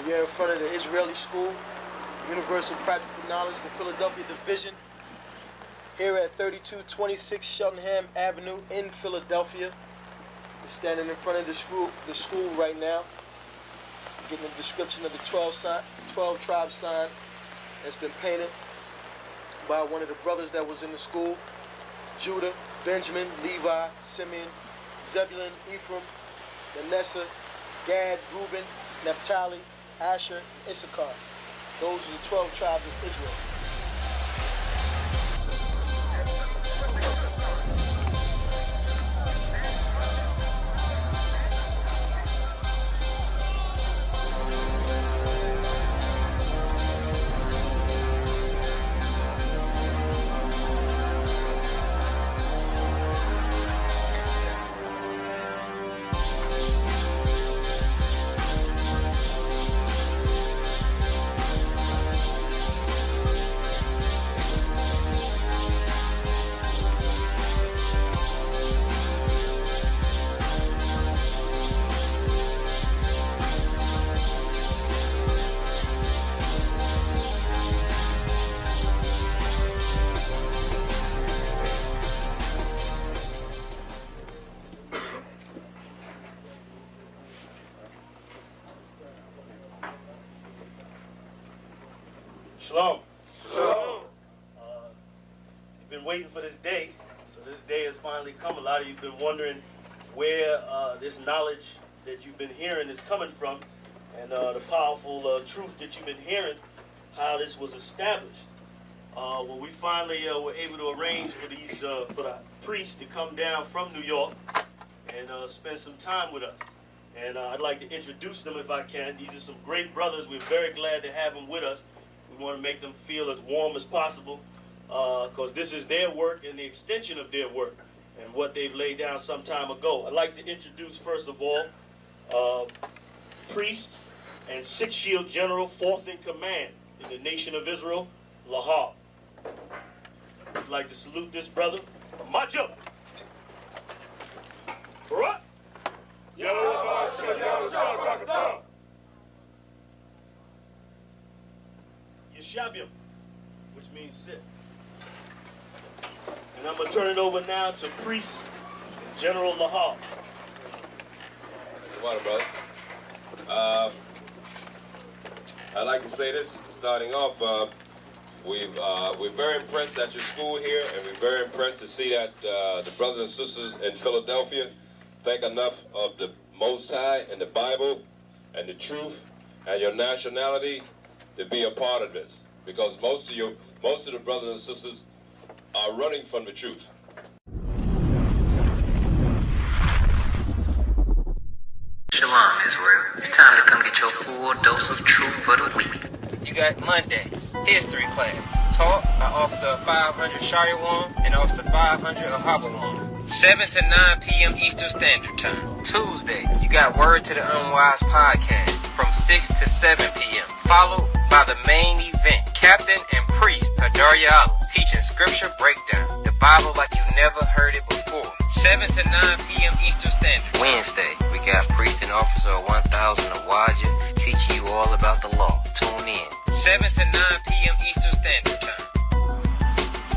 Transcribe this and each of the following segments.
We are in front of the Israeli School, Universal Practical Knowledge, the Philadelphia Division, here at 3226 Cheltenham Avenue in Philadelphia. We're standing in front of the school right now, getting a description of the 12 tribe sign that's been painted by one of the brothers that was in the school: Judah, Benjamin, Levi, Simeon, Zebulun, Ephraim, Manasseh, Gad, Reuben, Naphtali, Asher, and Issachar. Those are the 12 tribes of Israel. Shalom. Shalom. You've been waiting for this day, so this day has finally come. A lot of you have been wondering where this knowledge that you've been hearing is coming from, and the powerful truth that you've been hearing, how this was established. Well, we finally were able to arrange for the priests to come down from New York and spend some time with us. And I'd like to introduce them if I can. These are some great brothers. We're very glad to have them with us. We want to make them feel as warm as possible, because this is their work and the extension of their work and what they've laid down some time ago. I'd like to introduce, first of all, priest and Sixth Shield General, 4th in command in the nation of Israel, Lahab. I'd like to salute this brother. Macho! Barak! Yeshabim, which means sit. And I'm going to turn it over now to Priest General Lahab. Water, brother. I'd like to say this, starting off, we're very impressed at your school here, and we're very impressed to see that the brothers and sisters in Philadelphia think enough of the Most High and the Bible and the truth and your nationality to be a part of this, because most of the brothers and sisters are running from the truth. Shalom, Israel. It's time to come get your full dose of truth for the week. You got Mondays, history class, taught by Officer 500 Shariwan and Officer 500 Ahabawan. 7 to 9 p.m. Eastern Standard Time. Tuesday, you got Word to the Unwise podcast from 6 to 7 p.m. Followed by the main event, Captain and Priest Hadaria Allah, teaching scripture breakdown, the Bible like you never heard it before. 7 to 9 p.m. Eastern Standard. Wednesday, we got Priest and Officer 1000 Awaja teaching you all about the law. Tune in. 7 to 9 p.m. Eastern Standard Time.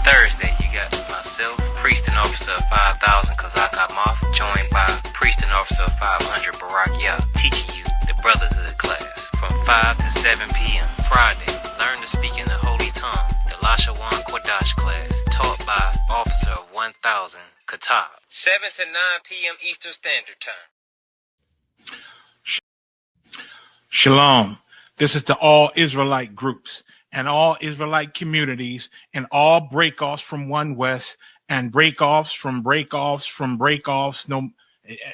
Thursday, you got myself, Priest and Officer 5000 Kazak Amoff, joined by Priest and Officer 500 Barak Yah, teaching you the brotherhood class from 5 to 7 p.m. Friday, learn to speak in the holy tongue, the Lashawan Kodash class, taught by Officer 1000 Katab. 7 to 9 p.m. Eastern Standard Time. Shalom. This is to all Israelite groups and all Israelite communities and all breakoffs from One West and breakoffs from breakoffs from breakoffs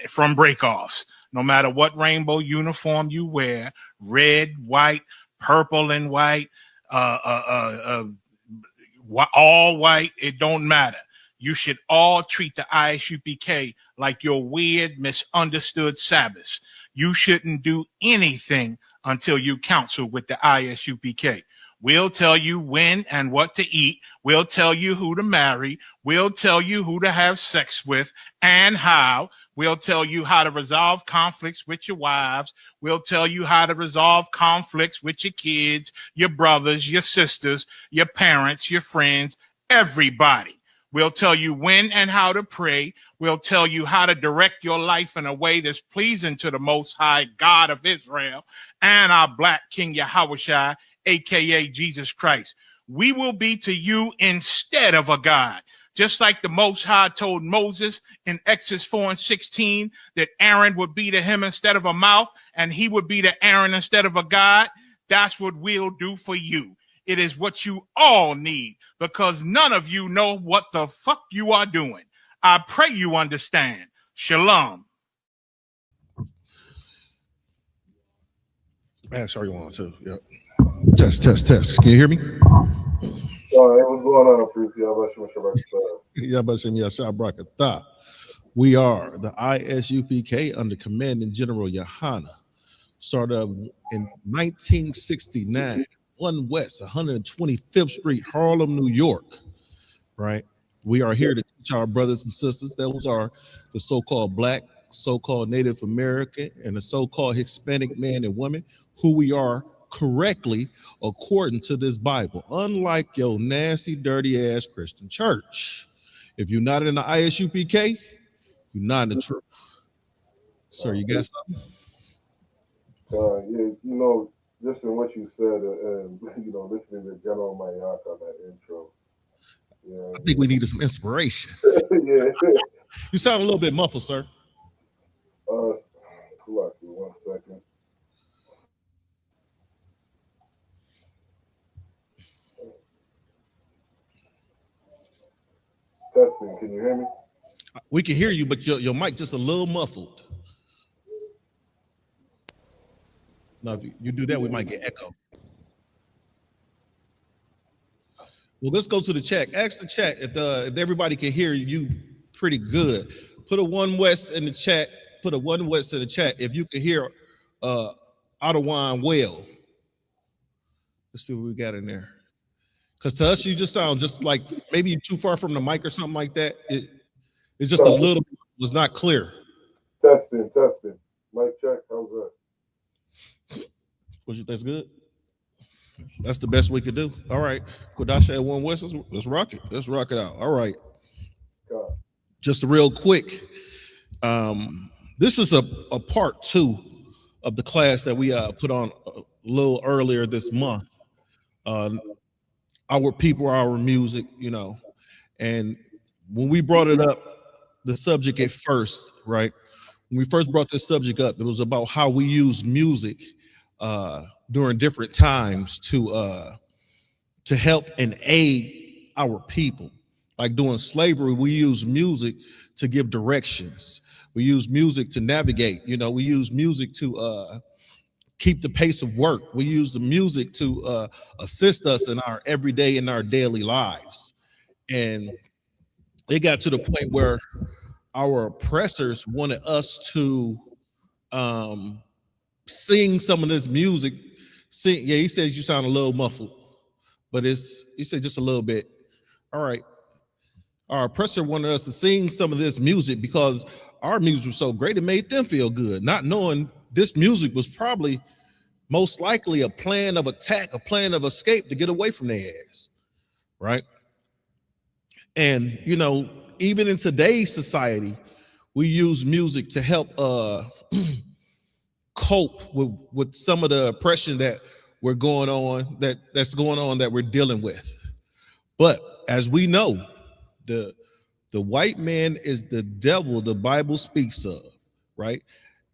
from breakoffs. No matter what rainbow uniform you wear, red, white, purple and white, all white, it don't matter. You should all treat the ISUPK like your weird, misunderstood Sabbaths. You shouldn't do anything until you counsel with the ISUPK. We'll tell you when and what to eat. We'll tell you who to marry. We'll tell you who to have sex with and how. We'll tell you how to resolve conflicts with your wives. We'll tell you how to resolve conflicts with your kids, your brothers, your sisters, your parents, your friends, everybody. We'll tell you when and how to pray. We'll tell you how to direct your life in a way that's pleasing to the Most High God of Israel and our Black King Yahushua, aka Jesus Christ. We will be to you instead of a God. Just like the Most High told Moses in Exodus 4:16 that Aaron would be to him instead of a mouth and he would be to Aaron instead of a God, that's what we'll do for you. It is what you all need because none of you know what the fuck you are doing. I pray you understand. Shalom. Man, sorry you want to. Yep. Test. Can you hear me? What's going on, Proof? We are the ISUPK under Commanding General Yohana. Started in 1969, 1 West, 125th Street, Harlem, New York. Right? We are here to teach our brothers and sisters. Those are the so-called Black, so-called Native American, and the so-called Hispanic man and woman who we are correctly according to this Bible, unlike your nasty, dirty ass Christian church. If you're not in the ISUPK, you're not in the truth. Sir, you got something? Yeah, just in what you said, listening to General Mayaka, that intro. Yeah, I think we needed some inspiration. Yeah. You sound a little bit muffled, sir. Select you 1 second. Testing, can you hear me? We can hear you, but your mic just a little muffled. Now, if you do that, we might get echo. Well, let's go to the chat. Ask the chat if everybody can hear you pretty good. Put a 1 West in the chat. Put a 1 West in the chat if you can hear Ottawa well. Let's see what we got in there. Because to us, you just sound just like maybe you're too far from the mic or something like that. It's just a little bit, was not clear. Testing. Mic check. How's that? What you think's good? That's the best we could do. All right. Kodash at 1 West. Let's rock it. Let's rock it out. All right. God. Just real quick. This is a part 2 of the class that we put on a little earlier this month. Our people, our music, and when we brought it up, the subject at first, right? When we first brought this subject up, it was about how we use music during different times to help and aid our people. Like during slavery, we use music to give directions. We use music to navigate. We use music to keep the pace of work. We use the music to assist us in our everyday, in our daily lives. And it got to the point where our oppressors wanted us to sing some of this music. Yeah, he says you sound a little muffled, but he said just a little bit. All right. Our oppressor wanted us to sing some of this music because our music was so great, it made them feel good, not knowing this music was probably most likely a plan of attack, a plan of escape to get away from their ass, right? And, even in today's society, we use music to help cope with some of the oppression that we're going on, that's going on, that we're dealing with. But as we know, the white man is the devil the Bible speaks of, right?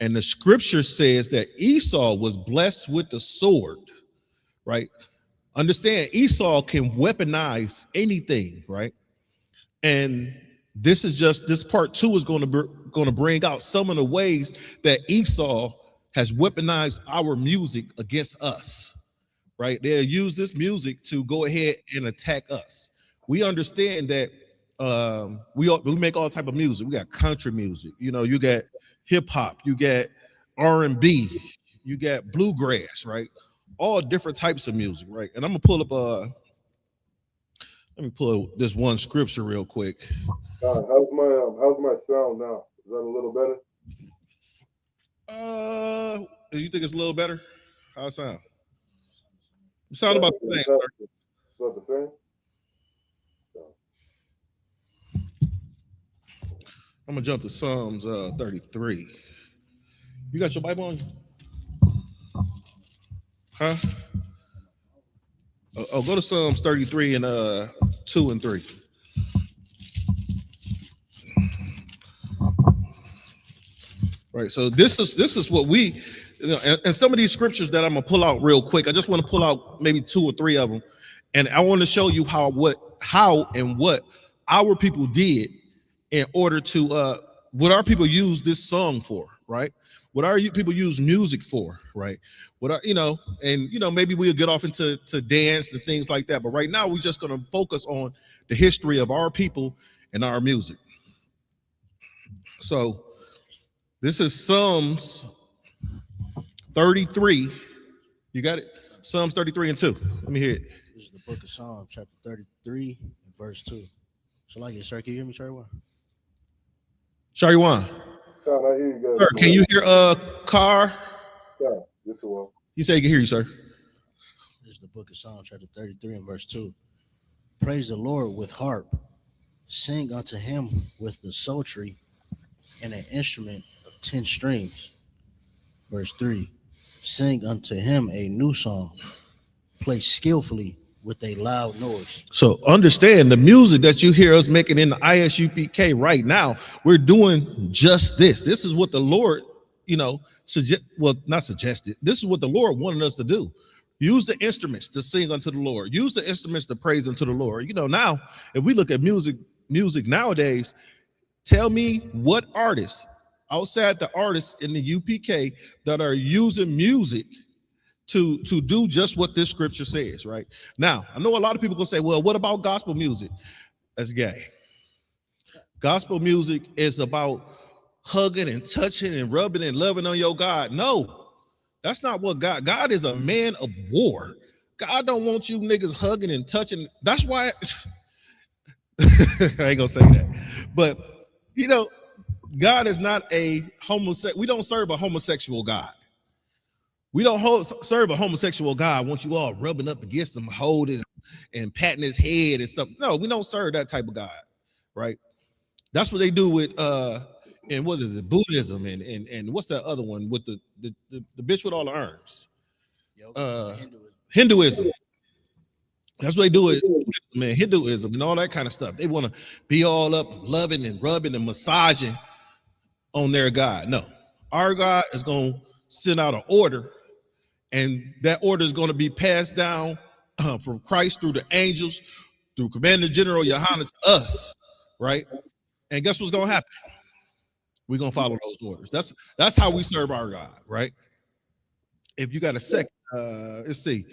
And the scripture says that Esau was blessed with the sword, right? Understand, Esau can weaponize anything, right? And this part 2 is going to bring out some of the ways that Esau has weaponized our music against us, right? They'll use this music to go ahead and attack us. We understand that we make all type of music. We got country music, you got hip hop, you got R&B, you got bluegrass, right? All different types of music, right? And I'm gonna pull up let me pull this one scripture real quick. How's my sound now? Is that a little better? You think it's a little better? How it sound? It sound about the same. It's about the same? I'm gonna jump to Psalms 33. You got your Bible on you? Huh? Oh, go to Psalms 33 and 2 and 3. Right. So this is what we, and some of these scriptures that I'm gonna pull out real quick. I just want to pull out maybe 2 or 3 of them, and I want to show you how and what our people did in order to what our people use this song for, right? What our people use music for, right? What are, maybe we'll get off into dance and things like that. But right now, we're just going to focus on the history of our people and our music. So this is Psalms 33. You got it? Psalms 33 and 2. Let me hear it. This is the book of Psalms, chapter 33, and verse 2. So like it, sir. Can you hear me, Shariwan? Shariwan. I hear you guys. Sir, can you hear Carr? Yeah, yes, it will. You say you can hear you, sir. This is the book of Psalms, chapter 33, and verse 2. Praise the Lord with harp. Sing unto him with the psaltery and an instrument of 10 strings. Verse 3. Sing unto him a new song. Play skillfully with a loud noise. So understand the music that you hear us making in the ISUPK right now, we're doing just this. This is what the Lord, not suggested. This is what the Lord wanted us to do. Use the instruments to sing unto the Lord. Use the instruments to praise unto the Lord. Now, if we look at music nowadays, tell me what artists outside the artists in the UPK that are using music to do just what this scripture says, right? Now, I know a lot of people gonna say, well, what about gospel music? That's gay. Gospel music is about hugging and touching and rubbing and loving on your God. No, that's not what God is a man of war. God don't want you niggas hugging and touching. That's why I ain't gonna say that. But God is not a homosexual. We don't serve a homosexual God. We don't serve a homosexual God. Want you all rubbing up against him, holding and patting his head and stuff. No, we don't serve that type of God, right? That's what they do with and what is it, Buddhism and what's that other one with the bitch with all the arms? Hinduism. That's what they do with Hinduism and all that kind of stuff. They want to be all up loving and rubbing and massaging on their God. No, our God is going to send out an order, and that order is going to be passed down from Christ through the angels, through Commander General Yohanan to us, right? And guess what's going to happen? We're going to follow those orders. That's how we serve our God, right? If you got a second, let's see.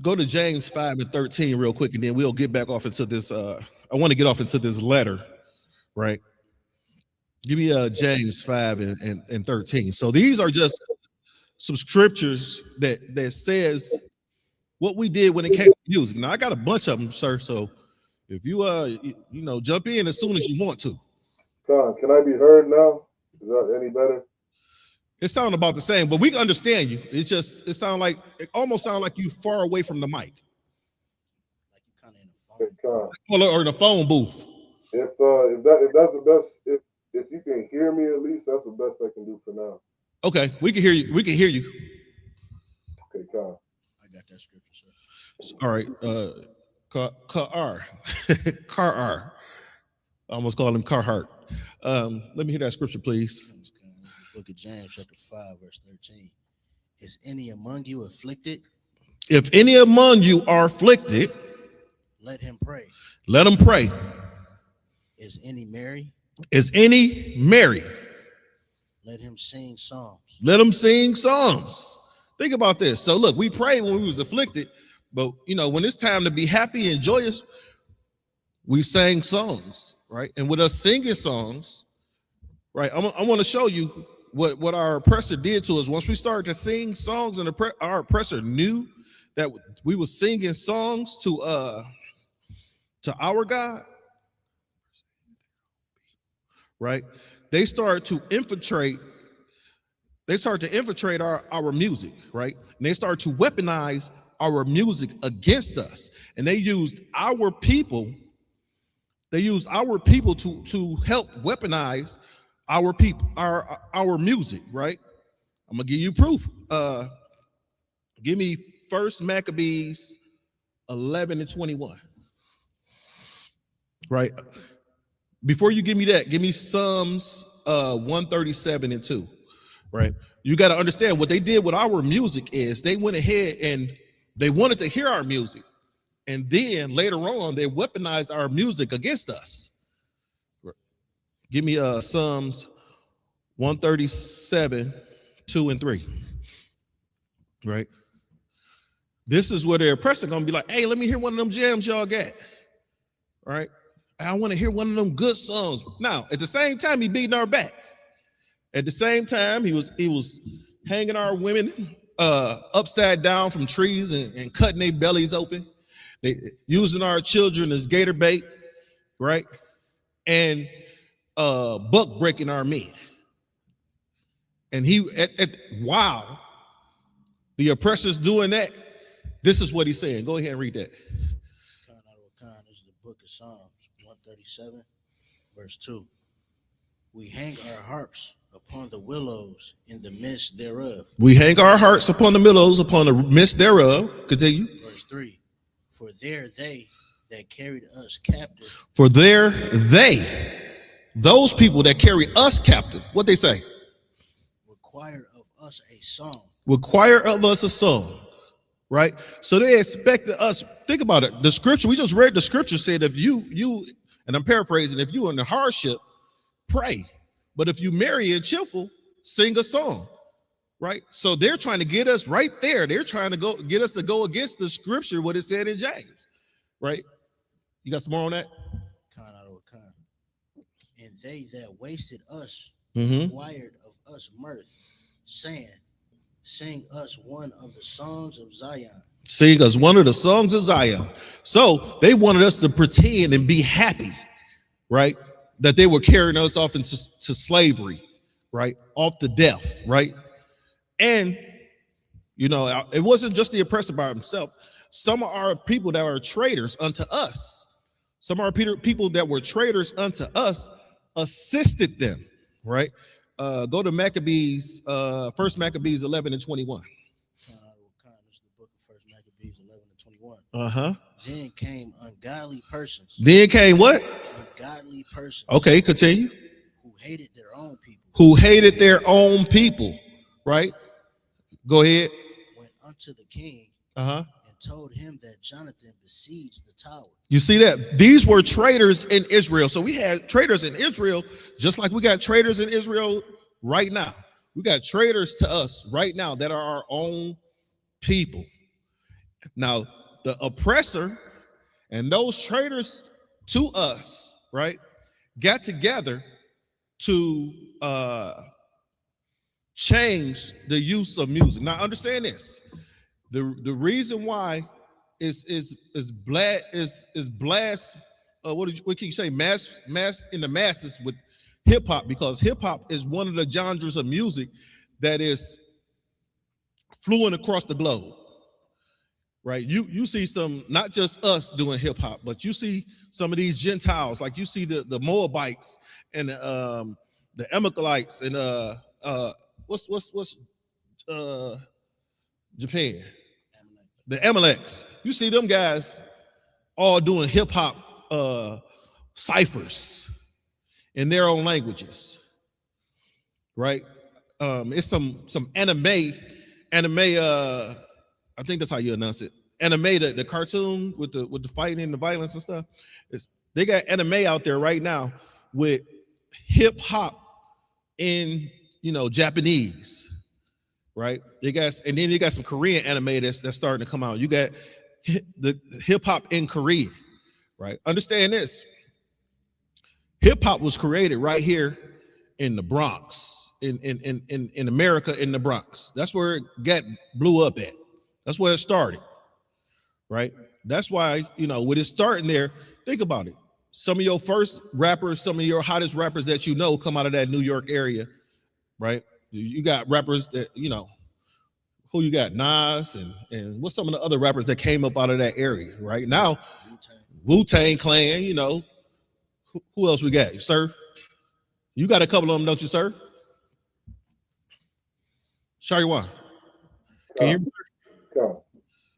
Go to James 5 and 13 real quick, and then we'll get back off into this. I want to get off into this letter, right? Give me James 5 and 13. So these are just some scriptures that says what we did when it came to music. Now I got a bunch of them, sir. So if you jump in as soon as you want to. Can I be heard now? Is that any better? It sounds about the same, but we can understand you. It almost sounds like you far away from the mic. Like you kind of in the phone. Or in the phone booth. If that's the best, if you can hear me at least, that's the best I can do for now. Okay, we can hear you. We can hear you. Okay, Kyle. I got that scripture, sir. All right, Carr. I almost called him Carhart. Let me hear that scripture, please. Book of James, chapter 5, verse 13. Is any among you afflicted? If any among you are afflicted, let him pray. Let him pray. Is any merry? Is any merry? Let him sing psalms. Let him sing psalms. Think about this. So look, we prayed when we was afflicted, but when it's time to be happy and joyous, we sang songs, right? And with us singing songs, right? I want to show you what our oppressor did to us. Once we started to sing songs, and our oppressor knew that we were singing songs to our God, right? They start to infiltrate. They start to infiltrate our music, right? And they start to weaponize our music against us. And they used our people. They used our people to help weaponize our people, our music, right? I'm gonna give you proof. Give me 1 Maccabees 11:21. Right. Before you give me that, give me Psalms 137:2. Right. You got to understand what they did with our music is they went ahead and they wanted to hear our music. And then later on, they weaponized our music against us. Give me Psalms 137:2 and 3. Right. This is where the oppressor gonna be like, hey, let me hear one of them jams y'all got. Right. I want to hear one of them good songs. Now, at the same time, he beating our back. At the same time, he was hanging our women upside down from trees and cutting their bellies open. They using our children as gator bait, right? And buck breaking our men. And wow, the oppressor's doing that. This is what he's saying. Go ahead and read that. This is the book of Psalms 137, verse 2. We hang our harps upon the willows in the midst thereof. We hang our hearts upon the willows, upon the midst thereof. Continue. Verse 3. For there they that carried us captive. For there those people that carry us captive, what they say? Require of us a song. Require of us a song. Right? So they expected us. Think about it. The scripture, we just read the scripture said, if you, and I'm paraphrasing, if you're in the hardship, pray. But if you merry and cheerful, sing a song. Right? So they're trying to get us right there. They're trying to get us to go against the scripture, what it said in James. Right? You got some more on that? And they that wasted us Mm-hmm. required of us mirth, saying, sing us one of the songs of Zion. Sing us one of the songs of Zion. So they wanted us to pretend and be happy, right? That they were carrying us off into slavery, right? Off to death, right? And, you know, it wasn't just the oppressor by himself. Some of our people that are traitors unto us, some of our people that were traitors unto us assisted them, right? Go to Maccabees, 1 Maccabees 11:21. This is the book of 1 Maccabees 11:21. Uh-huh. Then came ungodly persons. Then came what? Ungodly persons. Okay, continue. Who hated their own people. Who hated their own people, right? Go ahead. Went unto the king. Uh-huh. And told him that Jonathan besieged the tower. You see that? These were traitors in Israel. So we had traitors in Israel, just like we got traitors in Israel right now. We got traitors to us right now that are our own people. Now, the oppressor and those traitors to us, right, got together to change the use of music. Now, understand this. The reason why is blast what can you say mass in the masses with hip hop, because hip hop is one of the genres of music that is fluent across the globe, right? You see some, not just us doing hip hop, but you see some of these Gentiles, like you see the Moabites and the Amalekites and what's Japan, the Amaleks. You see them guys all doing hip hop ciphers in their own languages, right? It's some anime. I think that's how you announce it. Anime, the cartoon with the fighting and the violence and stuff. They got anime out there right now with hip hop in Japanese, right? And then you got some Korean anime that's starting to come out. You got the hip hop in Korea, right? Understand this. Hip hop was created right here in the Bronx, in America, in the Bronx. That's where it blew up at. That's where it started, right? That's why, with it starting there, think about it. some of your first rappers, some of your hottest rappers that you know come out of that New York area, right? You got rappers that, you know, who you got? Nas and what's some of the other rappers that came up out of that area, right? Now, Wu-Tang Clan, you know, who else we got? Sir? You got a couple of them, don't you, sir? Shariwan. Can you hear me?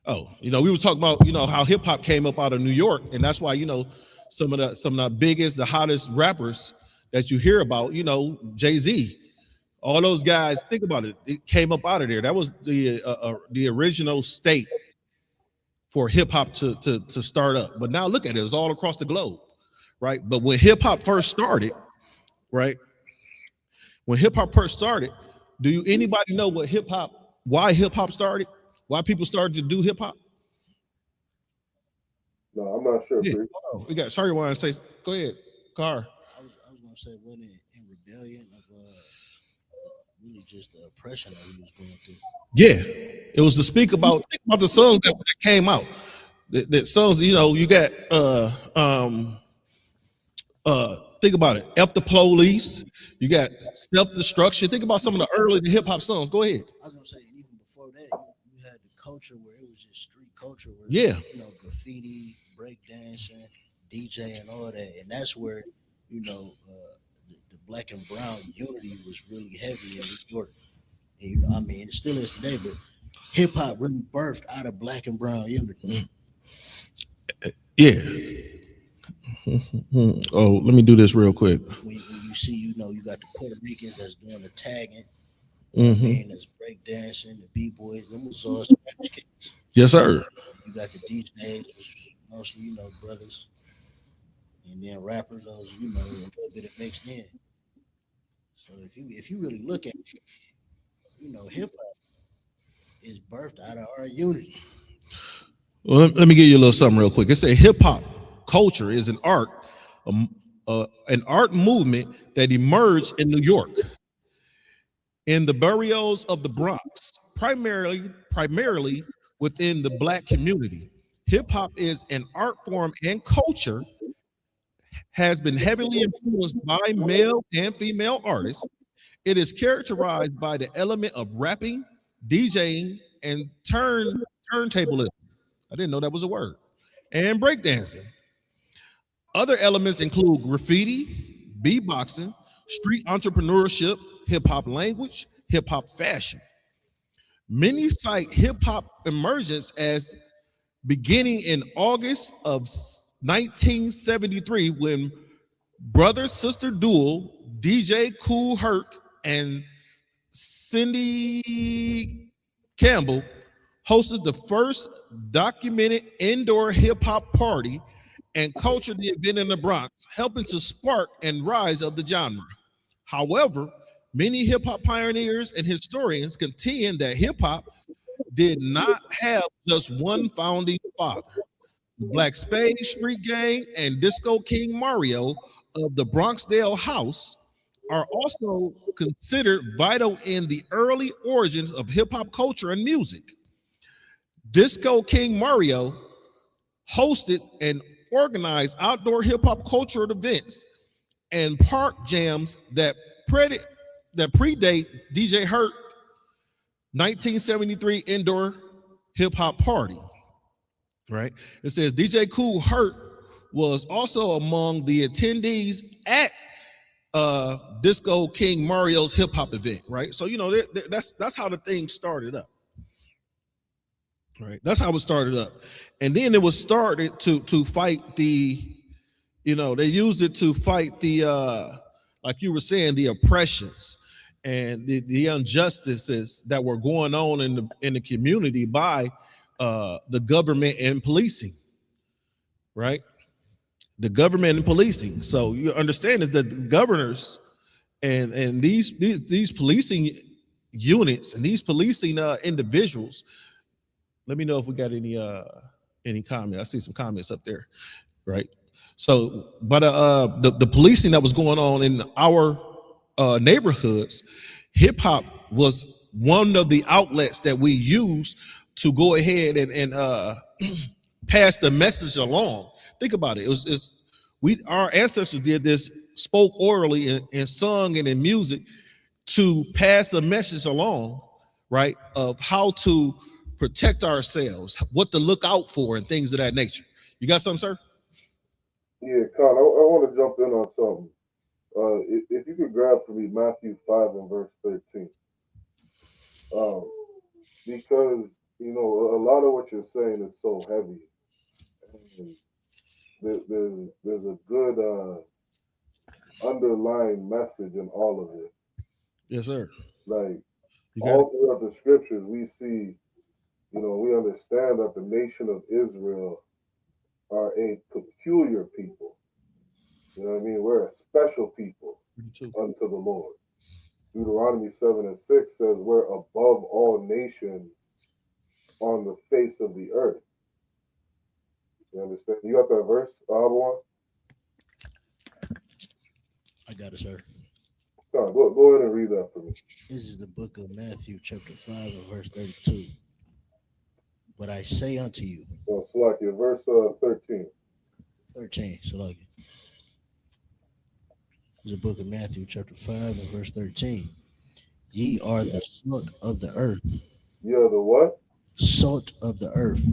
Oh, you know, we were talking about, you know, how hip hop came up out of New York, and that's why, you know, some of the biggest, the hottest rappers that you hear about, you know, Jay-Z, all those guys. Think about it; it came up out of there. That was the original state for hip hop to start up. But now look at it; it's all across the globe, right? But when hip hop first started, right? When hip hop first started, anybody know why hip hop started? Why people started to do hip hop? No, I'm not sure. Yeah. Oh, we got Shariwan say, go ahead, Car. I was gonna say, wasn't it in rebellion of really just the oppression that we was going through? Yeah, it was to think about the songs that came out. That songs, you know, you got think about it. F the Police, you got Self-Destruction. Think about some of the early hip hop songs. Go ahead. I was gonna say, and even before that, you had the culture where it was just street culture, where yeah, you know, graffiti, breakdancing, DJ, and all that, and that's where, you know, the black and brown unity was really heavy in New York. And, you know, I mean, it still is today, but hip hop really birthed out of black and brown unity. Yeah. Oh, let me do this real quick. When you see, you know, you got the Puerto Ricans that's doing the tagging, Mm-hmm. that's breakdancing, the b-boys, them was all Spanish kids. Yes, sir. You got the DJs, which mostly, you know, brothers, and then rappers, those, you know, a little bit of mixed in. So if you really look at it, you know, hip hop is birthed out of our unity. Well, let me give you a little something real quick. It say hip hop culture is an art movement that emerged in New York, in the boroughs of the Bronx, primarily within the black community. Hip hop is an art form and culture, has been heavily influenced by male and female artists. It is characterized by the element of rapping, DJing, and turntablism. I didn't know that was a word. And breakdancing. Other elements include graffiti, beatboxing, street entrepreneurship, hip hop language, hip hop fashion. Many cite hip hop emergence as beginning in August of 1973 when brother-sister duo DJ Kool Herc and Cindy Campbell hosted the first documented indoor hip-hop party and cultured the event in the Bronx, helping to spark and rise of the genre. However, many hip-hop pioneers and historians contend that hip-hop did not have just one founding father. The Black Spade Street Gang and Disco King Mario of the Bronxdale House are also considered vital in the early origins of hip-hop culture and music. Disco King Mario hosted and organized outdoor hip-hop cultural events and park jams that predate DJ Herc 1973 indoor hip-hop party. Right? It says DJ Kool Herc was also among the attendees at Disco King Mario's hip-hop event, right? So, you know, that's how the thing started up. Right, that's how it started up, and then it was started to fight the, you know, they used it to fight the like you were saying, the oppressions and the injustices that were going on in the community by the government and policing, right? The government and policing. So you understand is that the governors and these policing units and these policing individuals. Let me know if we got any comments. I see some comments up there, right? So, but the policing that was going on in our neighborhoods, hip hop was one of the outlets that we use to go ahead and pass the message along. Think about it. our ancestors did this, spoke orally and sung and in music to pass a message along, right, of how to protect ourselves, what to look out for, and things of that nature. You got something, sir? Yeah, Con, I want to jump in on something. If you could grab for me Matthew 5 and verse 13. Because, you know, a lot of what you're saying is so heavy. And there's a good underlying message in all of it. Yes, sir. Like, You got all throughout the scriptures, we see, you know, we understand that the nation of Israel are a peculiar people. You know what I mean? We're a special people unto the Lord. Deuteronomy 7 and 6 says we're above all nations on the face of the earth. You understand? You got that verse, Abu? I got it, sir. Go ahead and read that for me. This is the book of Matthew, chapter 5, and verse 32. But I say unto you. So, Slakia, verse 13. 13, Salakia. This is the book of Matthew, chapter 5, and verse 13. Ye are the salt of the earth. You are the what? Salt of the earth.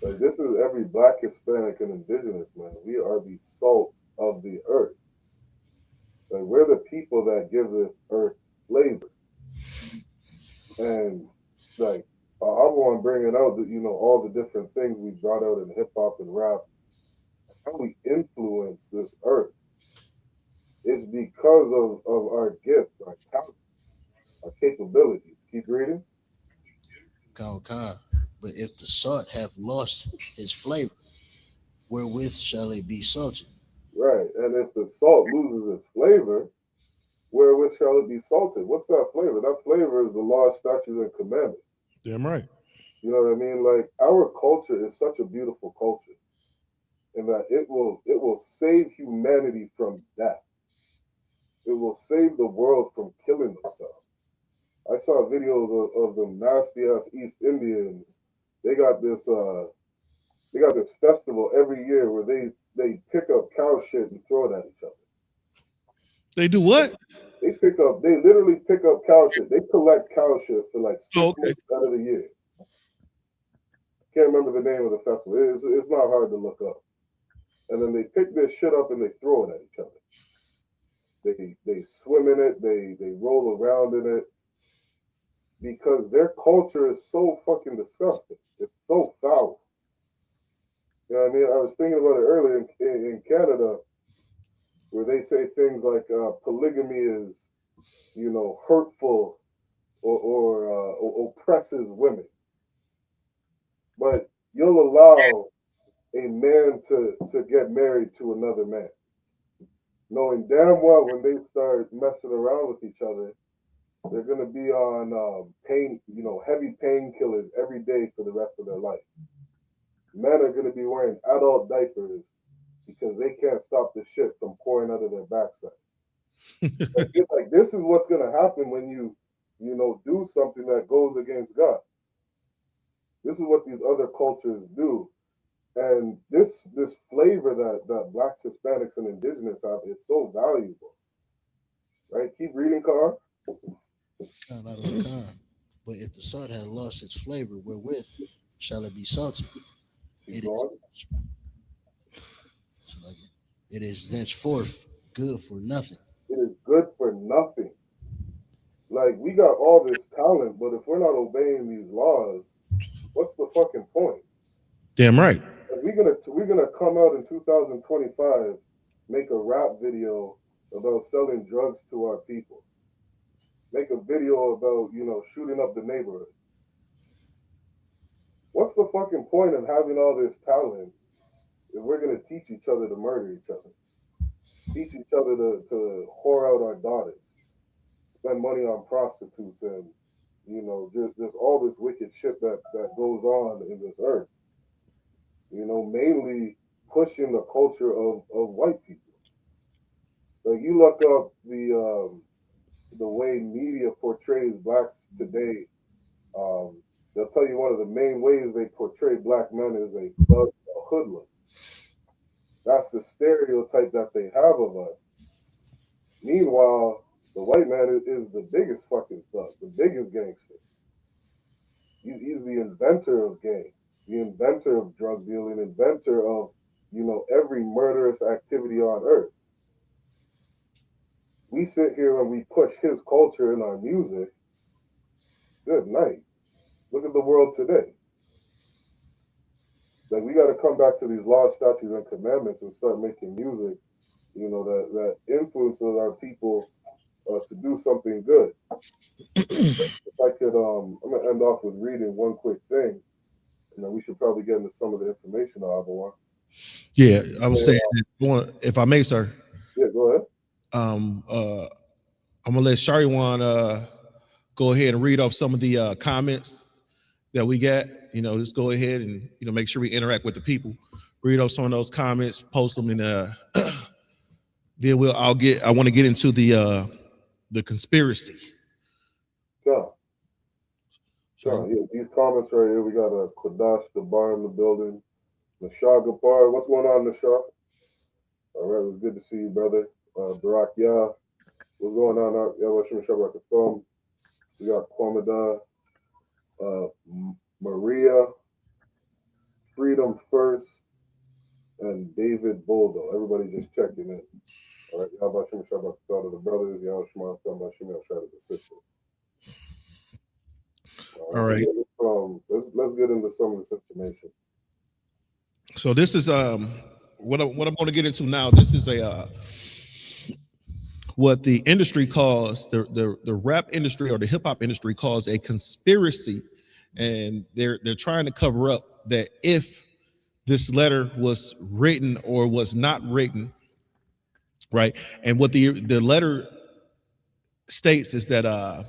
Like, this is every Black, Hispanic, and indigenous, man. We are the salt of the earth. Like, we're the people that give the earth flavor. And, like, I want to bring it out that, you know, all the different things we brought out in hip hop and rap, how we influence this earth. It's because of our gifts, our talent, our capabilities. Keep reading. Con. But if the salt have lost its flavor, wherewith shall it be salted? Right. And if the salt loses its flavor, wherewith shall it be salted? What's that flavor? That flavor is the law, statutes, and commandments. damn right. You know what I mean? Like, our culture is such a beautiful culture, and that it will save humanity from death. It will save the world from killing themselves. I saw videos of them nasty ass East Indians. They got this festival every year where they pick up cow shit and throw it at each other. They do what? They literally pick up cow shit. They collect cow shit for like 6 months out of the year. Can't remember the name of the festival. It's not hard to look up. And then they pick this shit up and they throw it at each other. They swim in it. They roll around in it. Because their culture is so fucking disgusting. It's so foul. You know what I mean? I was thinking about it earlier in Canada, where they say things like polygamy is, you know, hurtful or oppresses women. But you'll allow a man to get married to another man, knowing damn well when they start messing around with each other, they're going to be on heavy painkillers every day for the rest of their life. Men are going to be wearing adult diapers because they can't stop the shit from pouring out of their backside. like this is what's going to happen when you do something that goes against God. This is what these other cultures do. And this flavor that Blacks, Hispanics, and Indigenous have is so valuable. Right? Keep reading, Carl. But if the salt had lost its flavor, wherewith shall it be salted? It is thenceforth good for nothing. It is good for nothing. Like, we got all this talent, but if we're not obeying these laws, what's the fucking point? Damn right. Like, we're gonna come out in 2025, make a rap video about selling drugs to our people. Make a video about, shooting up the neighborhood. What's the fucking point of having all this talent if we're going to teach each other to murder each other? Teach each other to whore out our daughters, spend money on prostitutes, and, just all this wicked shit that goes on in this earth. Mainly pushing the culture of white people. Like, you look up the way media portrays blacks today, they'll tell you one of the main ways they portray black men is a thug, a hoodlum. That's the stereotype that they have of us. Meanwhile, the white man is the biggest fucking thug, the biggest gangster. He's the inventor of gang, the inventor of drug dealing, inventor of, you know, every murderous activity on earth. We sit here and we push his culture in our music. Good night. Look at the world today. Like, we got to come back to these laws, statutes, and commandments and start making music, you know, that influences our people to do something good. If I could, I'm gonna end off with reading one quick thing, and then we should probably get into some of the information, Avalon. Yeah, I was saying, if I may, sir. Yeah, go ahead. I'm gonna let Shariwan go ahead and read off some of the comments that we got. You know, just go ahead and, you know, make sure we interact with the people. Read off some of those comments, post them, and then I want to get into the conspiracy. Sure. Yeah, these comments right here. We got a Kodash Dabar in the building. Nashar Gapar, what's going on, Nashar? All right, it was good to see you, brother. Barak Yah, what's going on? We got Kwamada, Maria, Freedom First, and David Boldo. Everybody just checking in. All right, how about the brothers? The sister. All right. Let's get into some of this information. So this is what I'm going to get into now. This is what the industry calls the rap industry, or the hip hop industry calls, a conspiracy, and they're trying to cover up that if this letter was written or was not written, right? And what the letter states is that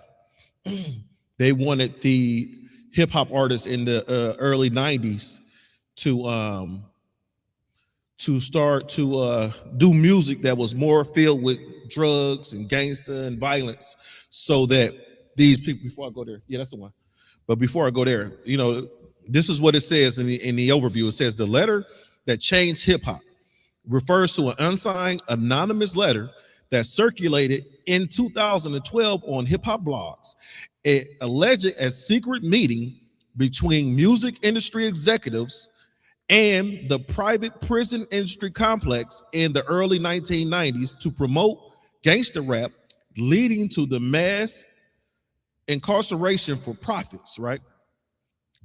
they wanted the hip hop artists in the early 90s to start to do music that was more filled with drugs and gangster and violence, so that these people, before I go there, yeah, that's the one. But before I go there, you know, this is what it says in the overview. It says the letter that changed hip hop refers to an unsigned anonymous letter that circulated in 2012 on hip hop blogs. It alleged a secret meeting between music industry executives and the private prison industry complex in the early 1990s to promote gangster rap, leading to the mass incarceration for profits, right?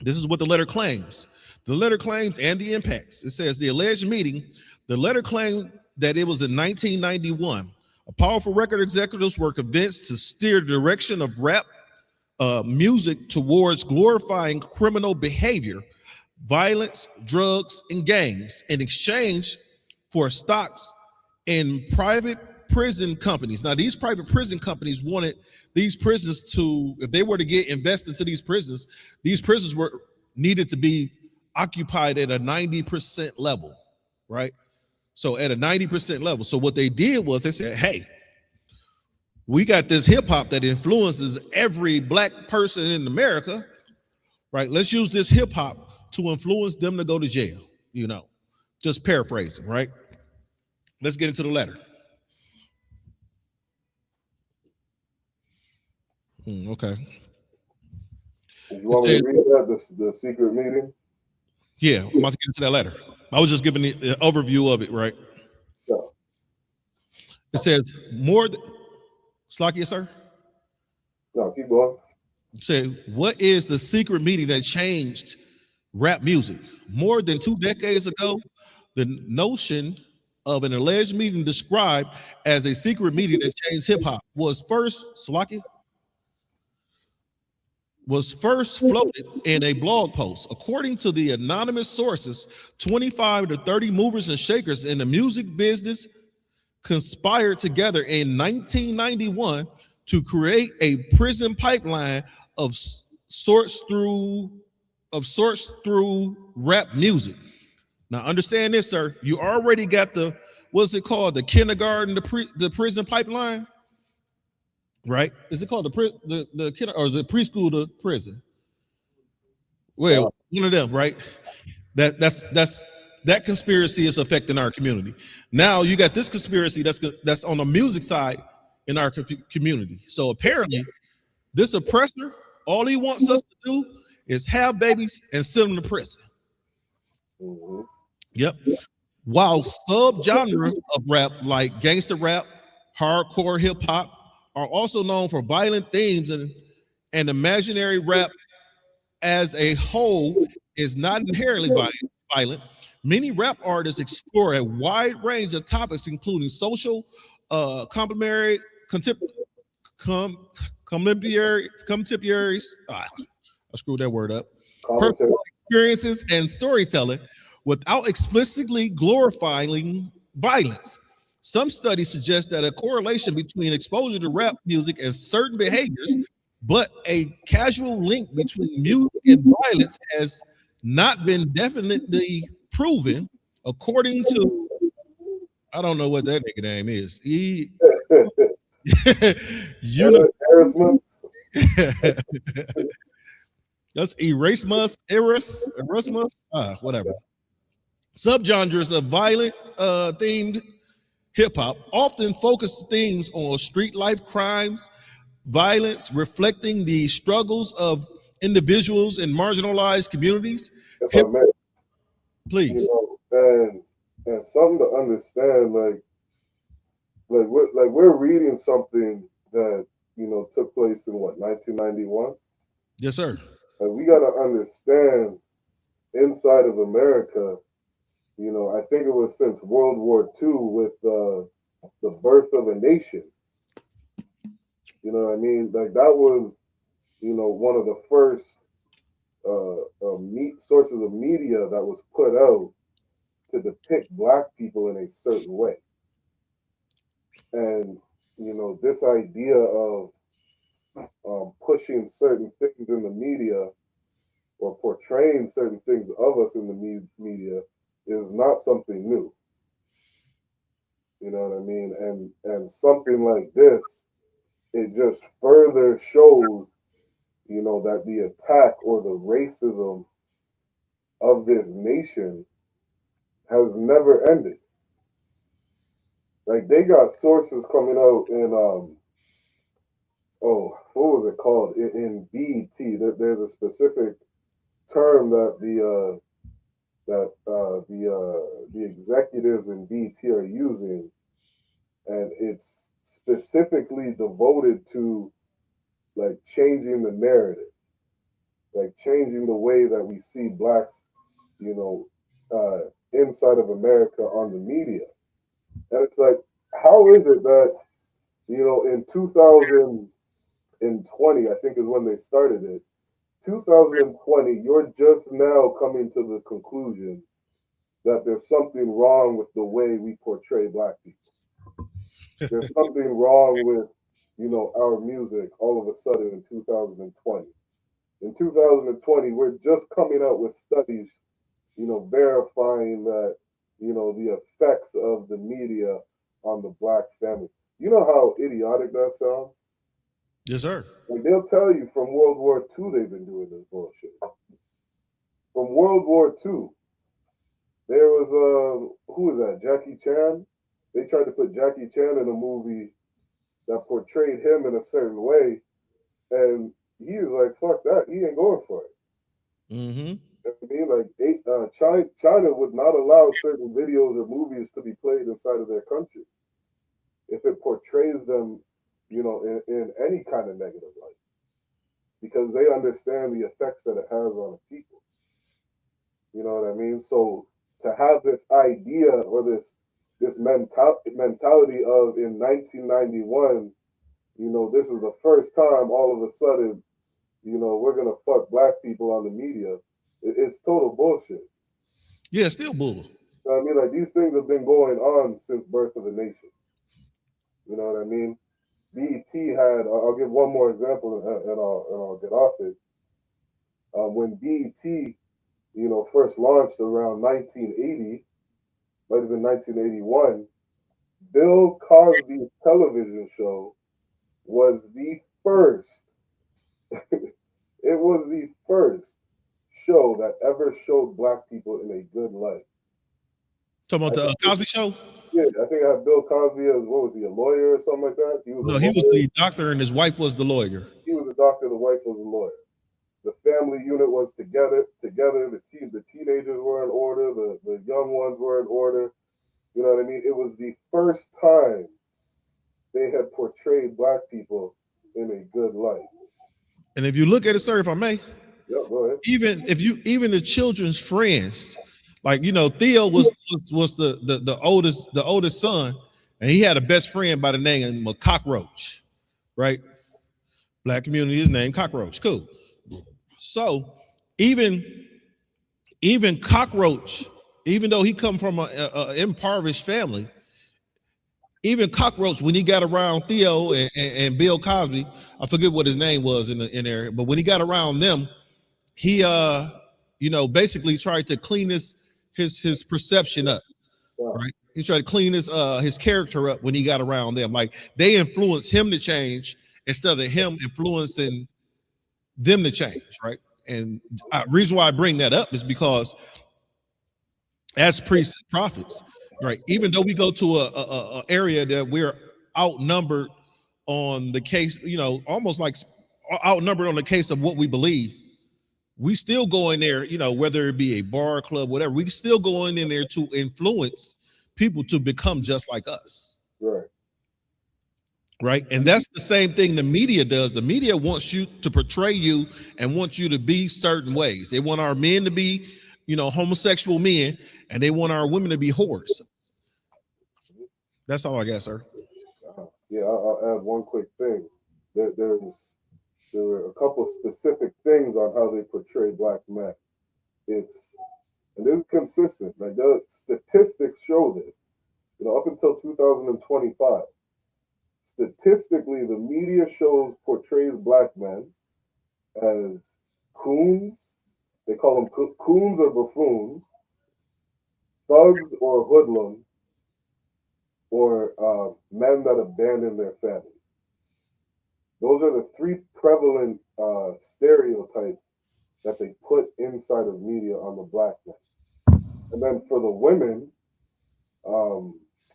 This is what the letter claims. The letter claims and the impacts. It says the alleged meeting, the letter claimed that it was in 1991. A powerful record executives were convinced to steer the direction of rap music towards glorifying criminal behavior, violence, drugs, and gangs in exchange for stocks in private prison companies. Now, these private prison companies wanted these prisons to, if they were to get invested into these prisons were needed to be occupied at a 90% level, right? So at a 90% level. So what they did was they said, hey, we got this hip hop that influences every black person in America, right? Let's use this hip hop to influence them to go to jail, you know, just paraphrasing, right? Let's get into the letter. Okay. You want me to read that, the secret meeting? Yeah, I'm about to get into that letter. I was just giving the overview of it, right? Yeah. It says more than, Slakia, sir? No, keep going. Say, what is the secret meeting that changed rap music? More than 2 decades ago, the notion of an alleged meeting described as a secret meeting that changed hip hop was first floated in a blog post. According to the anonymous sources, 25 to 30 movers and shakers in the music business conspired together in 1991 to create a prison pipeline of sorts through rap music. Now understand this, sir. You already got the, what's it called? The kindergarten, the prison pipeline, right? Is it called the kinder, or is it preschool to prison? Well, one of them, right? That's that conspiracy is affecting our community. Now you got this conspiracy that's on the music side in our community. So apparently, this oppressor, all he wants us to do is have babies and send them to prison. Mm-hmm. Yep. While subgenre of rap like gangster rap, hardcore hip hop are also known for violent themes, and imaginary rap as a whole is not inherently violent. Many rap artists explore a wide range of topics, including social, contemporaries, I screwed that word up, personal experiences and storytelling, without explicitly glorifying violence. Some studies suggest that a correlation between exposure to rap music and certain behaviors, but a casual link between music and violence has not been definitely proven, according to, I don't know what that nigga name is. That's Erasmus, whatever. Subgenres of violent themed hip hop often focus themes on street life crimes, violence, reflecting the struggles of individuals in marginalized communities. Please. You know, and something to understand, like we're reading something that, you know, took place in what, 1991? Yes, sir. And we got to understand, inside of America, you know, I think it was since World War II with the birth of a nation. You know what I mean? Like that was, you know, one of the first sources of media that was put out to depict Black people in a certain way. And, you know, this idea of pushing certain things in the media or portraying certain things of us in the media is not something new. You know what I mean? And something like this, it just further shows, you know, that the attack or the racism of this nation has never ended. Like they got sources coming out in what was it called? In BET. There's a specific term that the executives in BET are using, and it's specifically devoted to like changing the narrative, like changing the way that we see Blacks, you know, inside of America on the media. And it's like, how is it that, you know, in 2020, I think is when they started it, 2020, you're just now coming to the conclusion that there's something wrong with the way we portray Black people. There's something wrong with, you know, our music all of a sudden in 2020. In 2020, we're just coming out with studies, you know, verifying that, you know, the effects of the media on the Black family. You know how idiotic that sounds? Yes, sir. Like they'll tell you from World War II they've been doing this bullshit. From World War II, there was who was that? Jackie Chan. They tried to put Jackie Chan in a movie that portrayed him in a certain way, and he was like, "Fuck that! He ain't going for it." Mm-hmm. I mean, like China would not allow certain videos or movies to be played inside of their country if it portrays them, you know, in any kind of negative light, because they understand the effects that it has on the people. You know what I mean? So to have this idea or this mentality of in 1991, you know, this is the first time all of a sudden, you know, we're gonna fuck Black people on the media. It's total bullshit. Yeah, still bull. I mean, like these things have been going on since birth of the nation. You know what I mean? BET had. I'll give one more example, and I'll get off it. When BET, you know, first launched around 1980, might have been 1981. Bill Cosby's television show was the first. It was the first show that ever showed Black people in a good light. Talking about the Cosby Show? Yeah, I think I have Bill Cosby as, what was he, a lawyer or something like that? He was the doctor and his wife was the lawyer. He was a doctor, the wife was a lawyer. The family unit was together. The teenagers were in order. The young ones were in order. You know what I mean? It was the first time they had portrayed black people in a good light. And if you look at it, sir, if I may, go ahead. Even the children's friends, like Theo was the oldest son, and he had a best friend by the name of Cockroach, right? Black community is named Cockroach. Cool. So even Cockroach, even though he come from a impoverished family, even Cockroach, when he got around Theo and Bill Cosby, I forget what his name was in there, but when he got around them, he basically tried to clean his perception up, right? He tried to clean his character up when he got around them. Like they influenced him to change instead of him influencing them to change, right? And reason why I bring that up is because as priests and prophets, right, even though we go to a area that we're outnumbered on the case, almost like outnumbered on the case of what we believe, we still go in there, whether it be a bar, club, whatever, we still go in there to influence people to become just like us. Right. And that's the same thing the media does. The media wants you to portray you and wants you to be certain ways. They want our men to be, homosexual men, and they want our women to be whores. That's all I got, sir. Yeah, I'll add one quick thing. There were a couple specific things on how they portray black men. And this is consistent. Like the statistics show this. Up until 2025. Statistically, the media portrays black men as coons. They call them coons or buffoons, thugs or hoodlums, or men that abandon their family. Those are the three prevalent stereotypes that they put inside of media on the black men. And then for the women,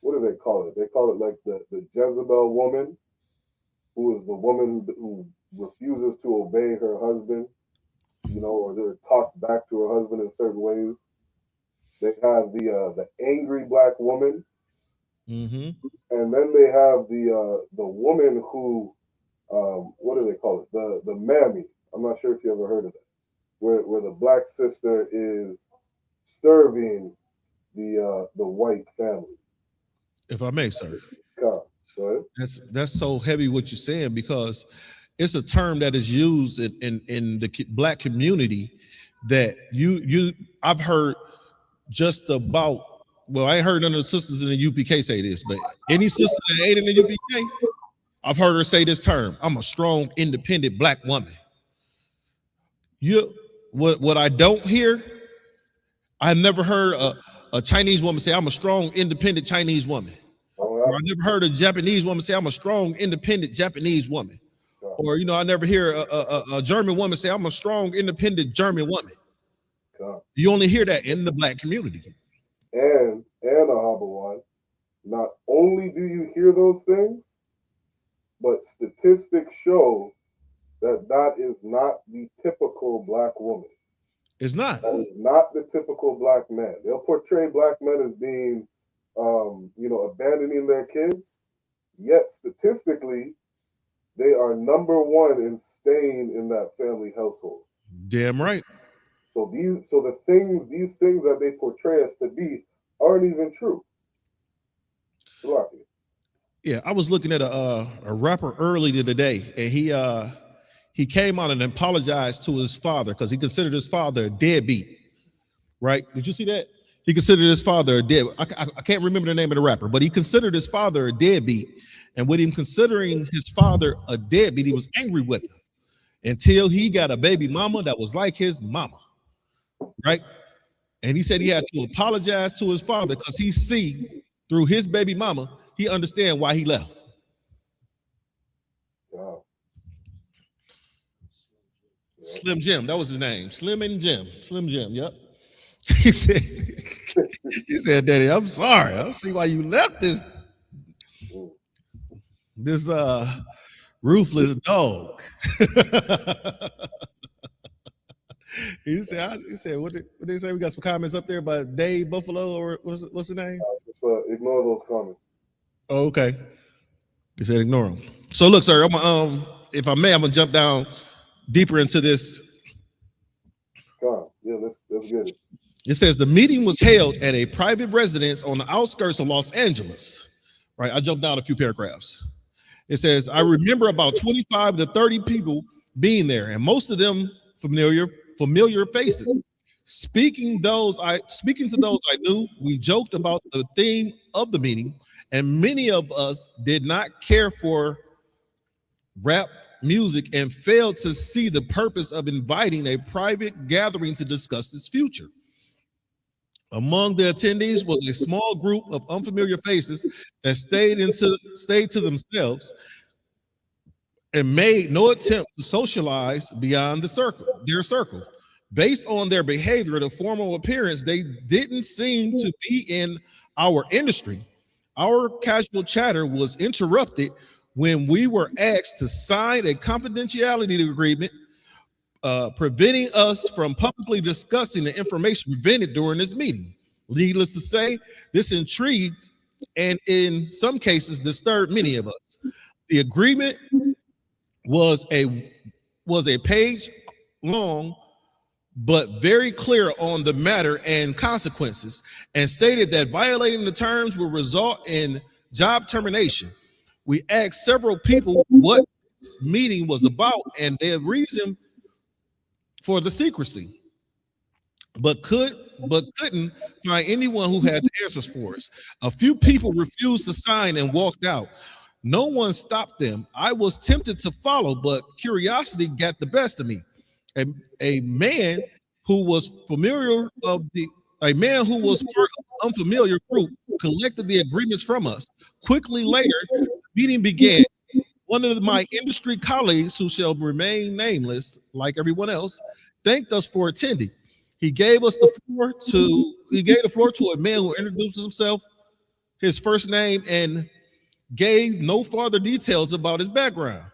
what do they call it? They call it like the Jezebel woman, who is the woman who refuses to obey her husband, or talks back to her husband in certain ways. They have the angry black woman, and then they have the woman who, what do they call it? The mammy. I'm not sure if you ever heard of that, where the black sister is serving the white family. If I may, sir. Go ahead. That's so heavy what you're saying, because it's a term that is used in the black community that I've heard just about, well, I ain't heard none of the sisters in the UPK say this, but any sister that ain't in the UPK, I've heard her say this term: I'm a strong, independent black woman. What I don't hear, I've never heard a Chinese woman say, I'm a strong, independent Chinese woman. Or I never heard a Japanese woman say, I'm a strong, independent Japanese woman. Or, I never hear a German woman say, I'm a strong, independent German woman. You only hear that in the black community. And Ahabawan, not only do you hear those things, but statistics show that is not the typical black woman. It's not. That is not the typical black man. They'll portray black men as being, abandoning their kids. Yet statistically, they are number one in staying in that family household. Damn right. So these things that they portray us to be aren't even true. Yeah, I was looking at a rapper earlier today, and he came out and apologized to his father because he considered his father a deadbeat. Right? Did you see that? He considered his father a deadbeat. I can't remember the name of the rapper, but he considered his father a deadbeat. And with him considering his father a deadbeat, he was angry with him until he got a baby mama that was like his mama. Right? And he said he had to apologize to his father because he see through his baby mama, he understand why he left. Wow. Slim Jim, that was his name. Slim and Jim. Slim Jim, yep. He said He said, Daddy, I'm sorry. I don't see why you left this ruthless dog. he said, what they say? We got some comments up there by Dave Buffalo, or what's the name? Ignore those comments. Oh, okay. He said ignore them. So look, sir, I'm if I may, I'm gonna jump down deeper into this. Yeah, let's get it. It says the meeting was held at a private residence on the outskirts of Los Angeles. Right, I jumped down a few paragraphs. It says, I remember about 25 to 30 people being there, and most of them familiar faces. Speaking to those I knew, we joked about the theme of the meeting, and many of us did not care for rap music and failed to see the purpose of inviting a private gathering to discuss its future. Among the attendees was a small group of unfamiliar faces that stayed to themselves and made no attempt to socialize beyond their circle. Based on their behavior, the formal appearance, they didn't seem to be in our industry. Our casual chatter was interrupted when we were asked to sign a confidentiality agreement, preventing us from publicly discussing the information presented during this meeting. Needless to say, this intrigued and in some cases disturbed many of us. The agreement was a page long, but very clear on the matter and consequences, and stated that violating the terms will result in job termination. We asked several people what this meeting was about and their reason for the secrecy, but couldn't find anyone who had the answers for us. A few people refused to sign and walked out. No one stopped them. I was tempted to follow, but curiosity got the best of me. A man who was part of an unfamiliar group collected the agreements from us. Quickly later, the meeting began. One of my industry colleagues, who shall remain nameless, like everyone else, thanked us for attending. He gave the floor to a man who introduced himself, his first name, and gave no further details about his background.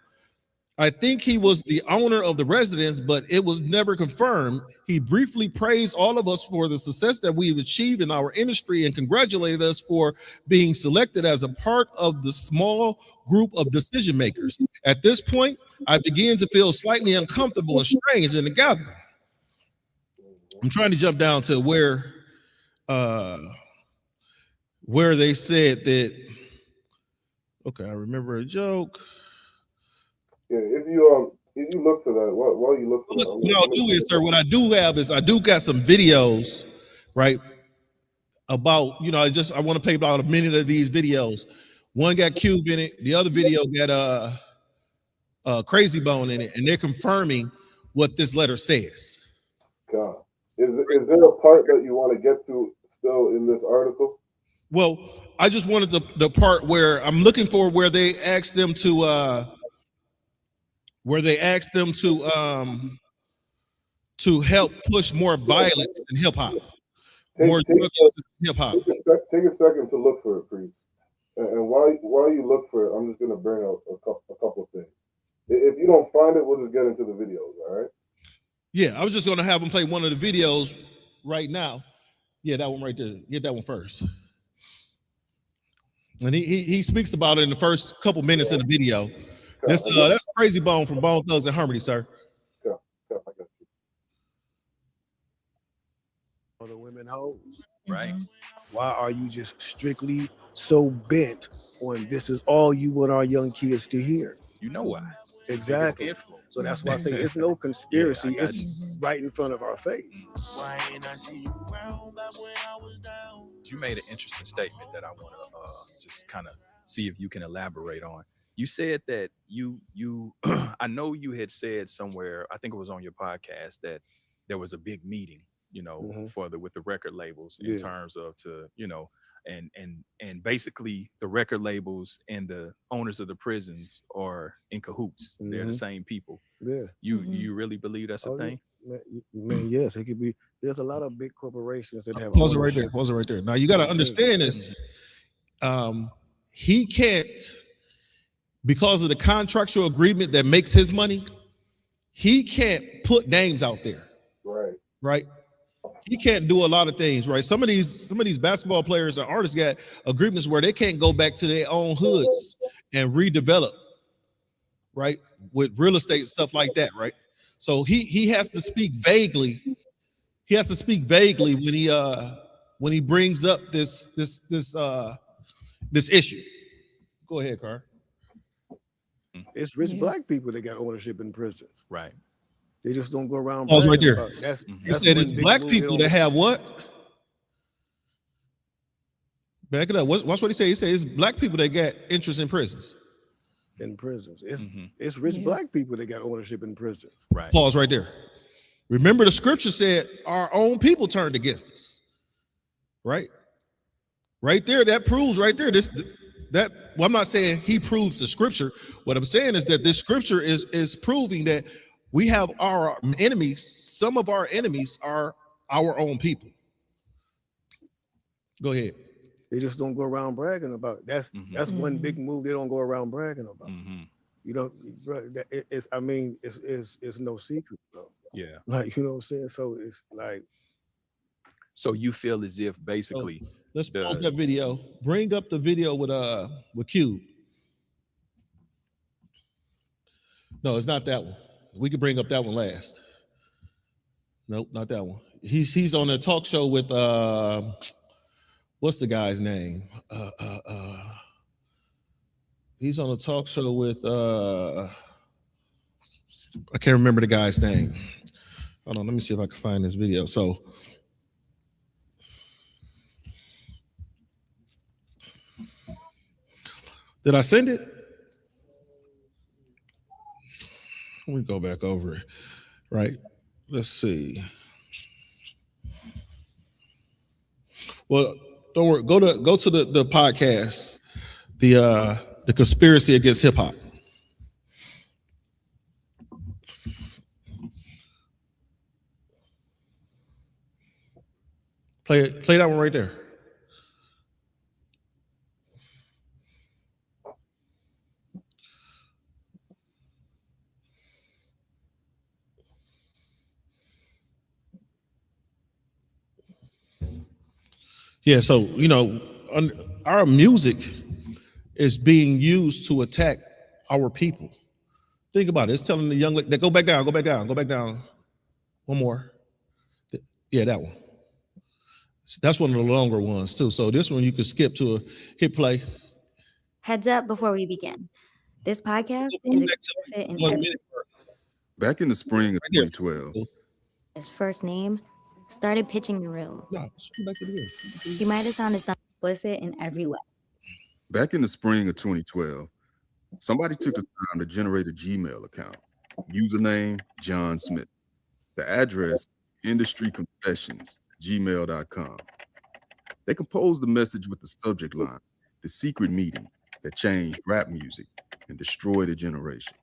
I think he was the owner of the residence, but it was never confirmed. He briefly praised all of us for the success that we've achieved in our industry and congratulated us for being selected as a part of the small group of decision makers. At this point, I began to feel slightly uncomfortable and strange in the gathering. I'm trying to jump down to where they said that, okay, I remember a joke. Yeah, if you look for that, while you look for that, what I'll do is, sir, what I do have is I do got some videos, right? About, I want to play about a minute of these videos. One got Cube in it, the other video got Crazy Bone in it, and they're confirming what this letter says. God, is there a part that you want to get to still in this article? Well, I just wanted the part where I'm looking for where they asked them to help push more violence in hip hop. More hip hop. Take a second to look for it, Priest. And while you look for it, I'm just gonna bring out a couple of things. If you don't find it, we'll just get into the videos. All right. Yeah, I was just gonna have them play one of the videos right now. Yeah, that one right there. Get that one first. And he speaks about it in the first couple minutes of the video. That's Crazy Bone from Bone Thugs and Harmony, sir. All the women hoes, right? Why are you just strictly so bent on this is all you want our young kids to hear? You know why? Exactly. So that's why I say it's no conspiracy. Yeah, it's right in front of our face. You made an interesting statement that I want to just kind of see if you can elaborate on. You said that you I know you had said somewhere, I think it was on your podcast, that there was a big meeting, with the record labels in terms of and basically the record labels and the owners of the prisons are in cahoots. They're the same people. Yeah. You really believe that's a thing? Man, yes, it could be. There's a lot of big corporations that have. Pause it right there. Pause it right there. Now you got to understand this. He can't, because of the contractual agreement that makes his money, he can't put names out there. Right. He can't do a lot of things, right? Some of these basketball players and artists got agreements where they can't go back to their own hoods and redevelop, right? With real estate and stuff like that, right? So he has to speak vaguely. He has to speak vaguely when he brings up this issue. Go ahead, Carr. It's rich black people that got ownership in prisons. Right. They just don't go around. Pause right there. About it. That's You said it's black people that have what? Back it up. Watch what he said. He said it's black people that got interest in prisons. In prisons. It's rich black people that got ownership in prisons. Right. Pause right there. Remember the scripture said our own people turned against us. Right? Right there, that proves right there. Well, I'm not saying he proves the scripture. What I'm saying is that this scripture is proving that we have our enemies. Some of our enemies are our own people. Go ahead. They just don't go around bragging about it. That's one big move they don't go around bragging about. You know, it's no secret, bro. Yeah. Like, you know what I'm saying? So it's like. So you feel as if basically. Let's pause that video. Bring up the video with Cube. No, it's not that one. We could bring up that one last. Nope, not that one. He's on a talk show with what's the guy's name? He's on a talk show with I can't remember the guy's name. Hold on, let me see if I can find this video. So did I send it? Let me go back over it. Right. Let's see. Well, don't worry. Go to the podcast, the conspiracy against hip hop. Play that one right there. Yeah, so you know, our music is being used to attack our people. Think about it. It's telling the young lady, go back down, go back down, go back down. One more. Yeah, that one. That's one of the longer ones too. So this one you could skip to hit play. Heads up before we begin. This podcast is explicit in every. Back in the spring of 2012. His first name started pitching the room. No, back to the video. He might have sounded explicit in every way. Back in the spring of 2012, somebody took the time to generate a Gmail account. Username, John Smith. The address, industryconfessions@gmail.com. They composed the message with the subject line, "The secret meeting that changed rap music and destroyed a generation."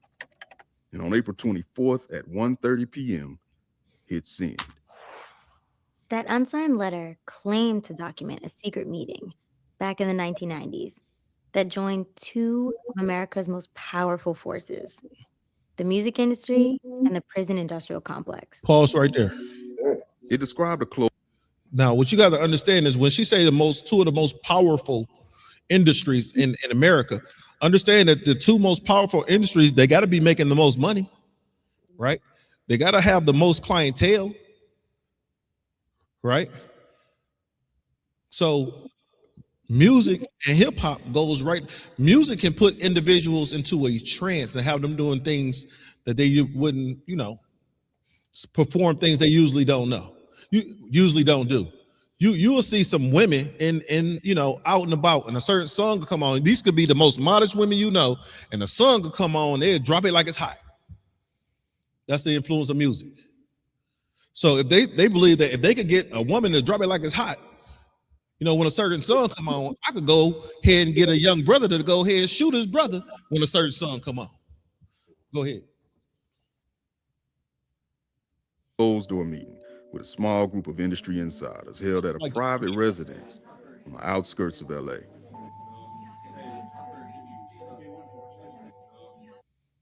And on April 24th at 1:30 p.m., hit send. That unsigned letter claimed to document a secret meeting back in the 1990s that joined two of America's most powerful forces, the music industry and the prison industrial complex. Pause right there. It described a close. Now, what you got to understand is when she say two of the most powerful industries in America, understand that the two most powerful industries, they got to be making the most money, right? They got to have the most clientele, right? So music and hip hop goes right. Music can put individuals into a trance and have them doing things that they wouldn't, perform things they usually don't know. You usually don't do. You will see some women in out and about, and a certain song will come on. These could be the most modest women and a song will come on, they'll drop it like it's hot. That's the influence of music. So if they believe that if they could get a woman to drop it like it's hot, when a certain song come on, I could go ahead and get a young brother to go ahead and shoot his brother when a certain song come on. Go ahead. closed door meeting with a small group of industry insiders held at a private residence on the outskirts of LA.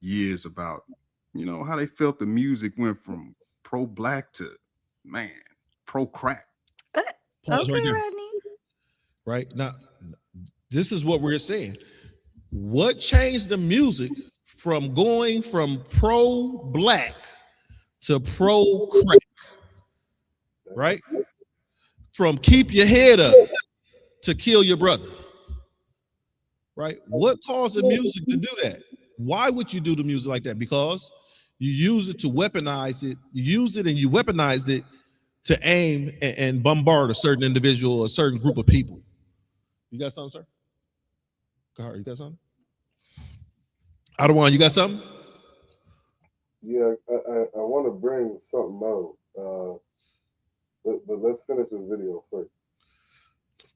Years about, how they felt the music went from pro-black to, man, pro-crack. Pause Okay, right there. Rodney. Right now, this is what we're saying. What changed the music from going from pro-black to pro-crack? Right? From keep your head up to kill your brother. Right? What caused the music to do that? Why would you do the music like that? Because you use it to weaponize it. You used it and you weaponized it to aim and bombard a certain individual or a certain group of people. You got something, sir? Kahar, you got something? Adawan, you got something? Yeah, I want to bring something out, but let's finish this video first.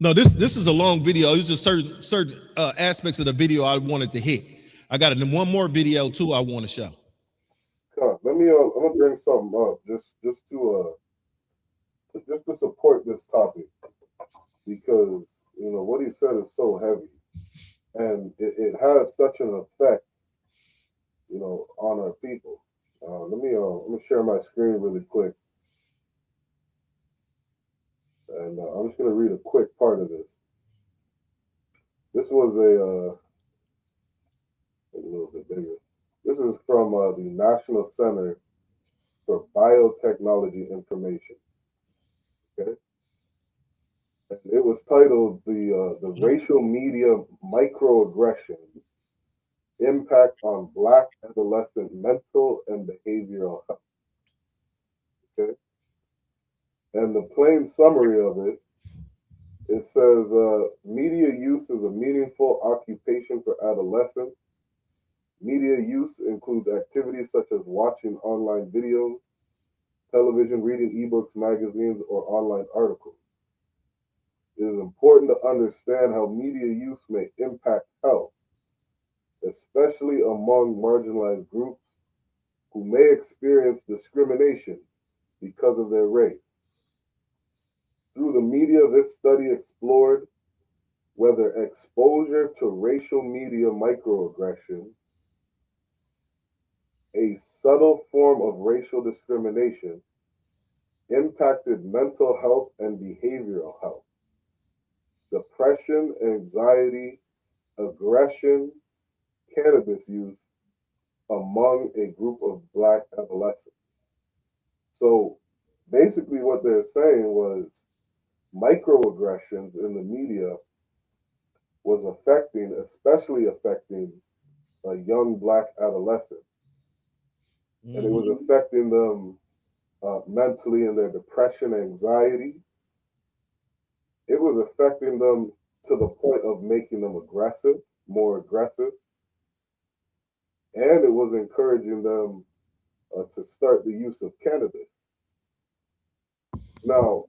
No, this is a long video. It's just certain aspects of the video I wanted to hit. I got one more video too I want to show. Let me. I'm gonna bring something up just to support this topic, because what he said is so heavy, and it has such an effect, on our people. Let me share my screen really quick, and I'm just gonna read a quick part of this. This was a little bit bigger. This is from the National Center for Biotechnology Information. Okay, and it was titled the Racial Media Microaggressions Impact on Black Adolescent Mental and Behavioral Health. Okay, and the plain summary of it, it says media use is a meaningful occupation for adolescents. Media use includes activities such as watching online videos, television, reading ebooks, magazines, or online articles. It is important to understand how media use may impact health, especially among marginalized groups who may experience discrimination because of their race. Through the media, this study explored whether exposure to racial media microaggressions, a subtle form of racial discrimination, impacted mental health and behavioral health, depression, anxiety, aggression, cannabis use among a group of Black adolescents. So basically what they're saying was microaggressions in the media was especially affecting young Black adolescents. And it was affecting them mentally in their depression, anxiety. It was affecting them to the point of making them more aggressive. And it was encouraging them to start the use of cannabis. Now,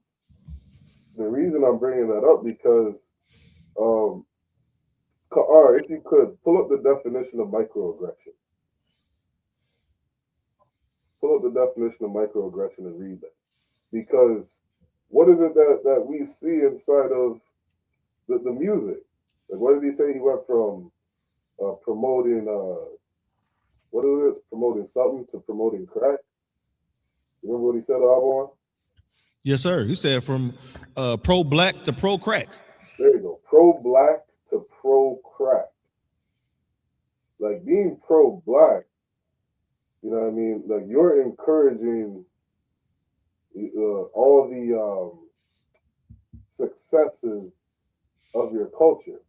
the reason I'm bringing that up because, Ka'ar, if you could, pull up the definition of microaggression. Pull up the definition of microaggression and read that. Because what is it that we see inside of the music? Like, what did he say? He went from promoting, what is it? Promoting something to promoting crack. You remember what he said, Alvon? Yes, sir. He said from pro-black to pro-crack. There you go. Pro-black to pro-crack. Like being pro-black, you know what I mean? Like you're encouraging all the successes of your culture.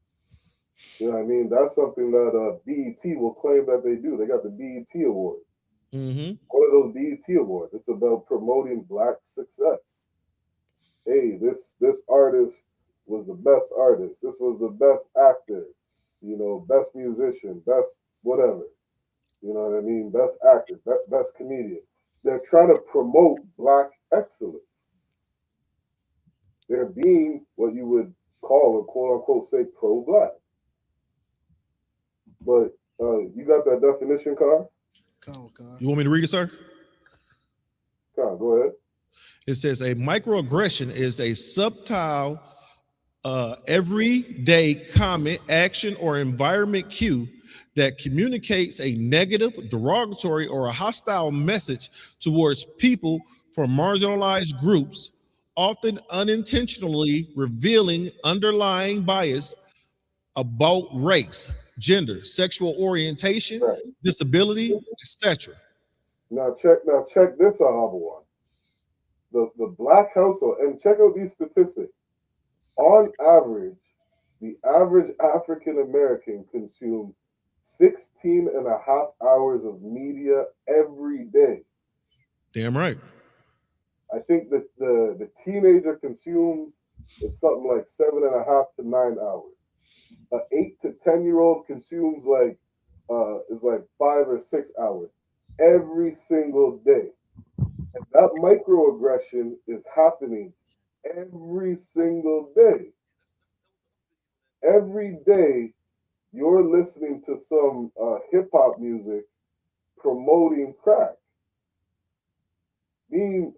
You know what I mean? That's something that BET will claim that they do. They got the BET Awards. Mm-hmm. What are those BET Awards? It's about promoting Black success. Hey, this artist was the best artist. This was the best actor. Best musician, best whatever. You know what I mean? Best actor, best comedian. They're trying to promote Black excellence. They're being what you would call, or quote unquote, say pro-Black. But you got that definition, Carl? Come on, Carl. You want me to read it, sir? Carl, Go ahead. It says a microaggression is a subtle, everyday comment, action, or environment cue that communicates a negative, derogatory, or a hostile message towards people from marginalized groups, often unintentionally revealing underlying bias about race, gender, sexual orientation, disability, etc. Now check this out, Hubble One. The black household, and check out these statistics. On average, the average African American consumes 16 and a half hours of media every day. Damn right. I think that the teenager consumes is something like 7.5 to 9 hours. An 8 to 10-year-old consumes is like 5 or 6 hours every single day. And that microaggression is happening every single day. Every day, you're listening to some hip hop music promoting crack, being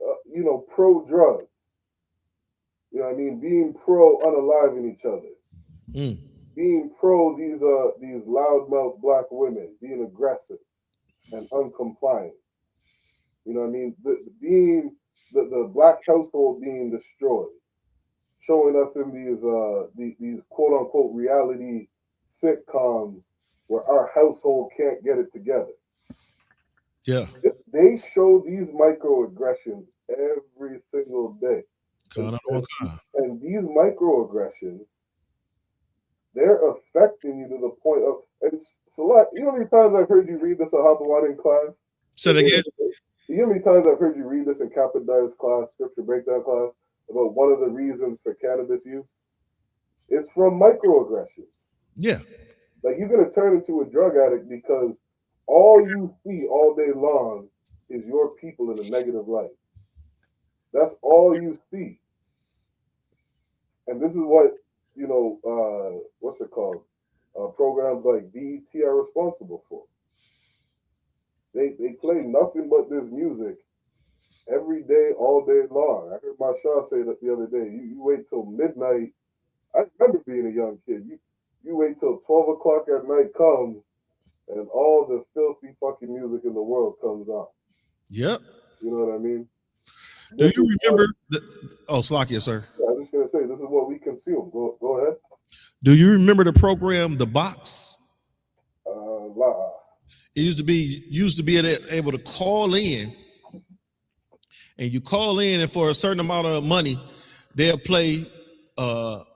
pro drugs. You know what I mean? Being pro unaliving each other. Being pro these loudmouth black women, being aggressive and uncompliant. You know what I mean? Being the black household being destroyed, showing us in these quote unquote reality sitcoms where our household can't get it together. Yeah. They show these microaggressions every single day. And these microaggressions, they're affecting you to the point of, and so like, you know how many times I've heard you read this at Hopawad in class? Say that again. You know how many times I've heard you read this in Capadire's class, scripture breakdown class, about one of the reasons for cannabis use? It's from microaggressions. Yeah. Like, you're going to turn into a drug addict because all you see all day long is your people in a negative light. That's all you see. And this is what, what's it called? Programs like BET are responsible for. They play nothing but this music every day, all day long. I heard Marshawn say that the other day. You wait till midnight. I remember being a young kid. You wait till 12 o'clock at night comes and all the filthy fucking music in the world comes on. Yep. You know what I mean? Do you remember Slakia, sir? Yeah, I was just gonna say this is what we consume. Go ahead. Do you remember the program The Box? It used to be able to call in, and you call in, and for a certain amount of money, they'll play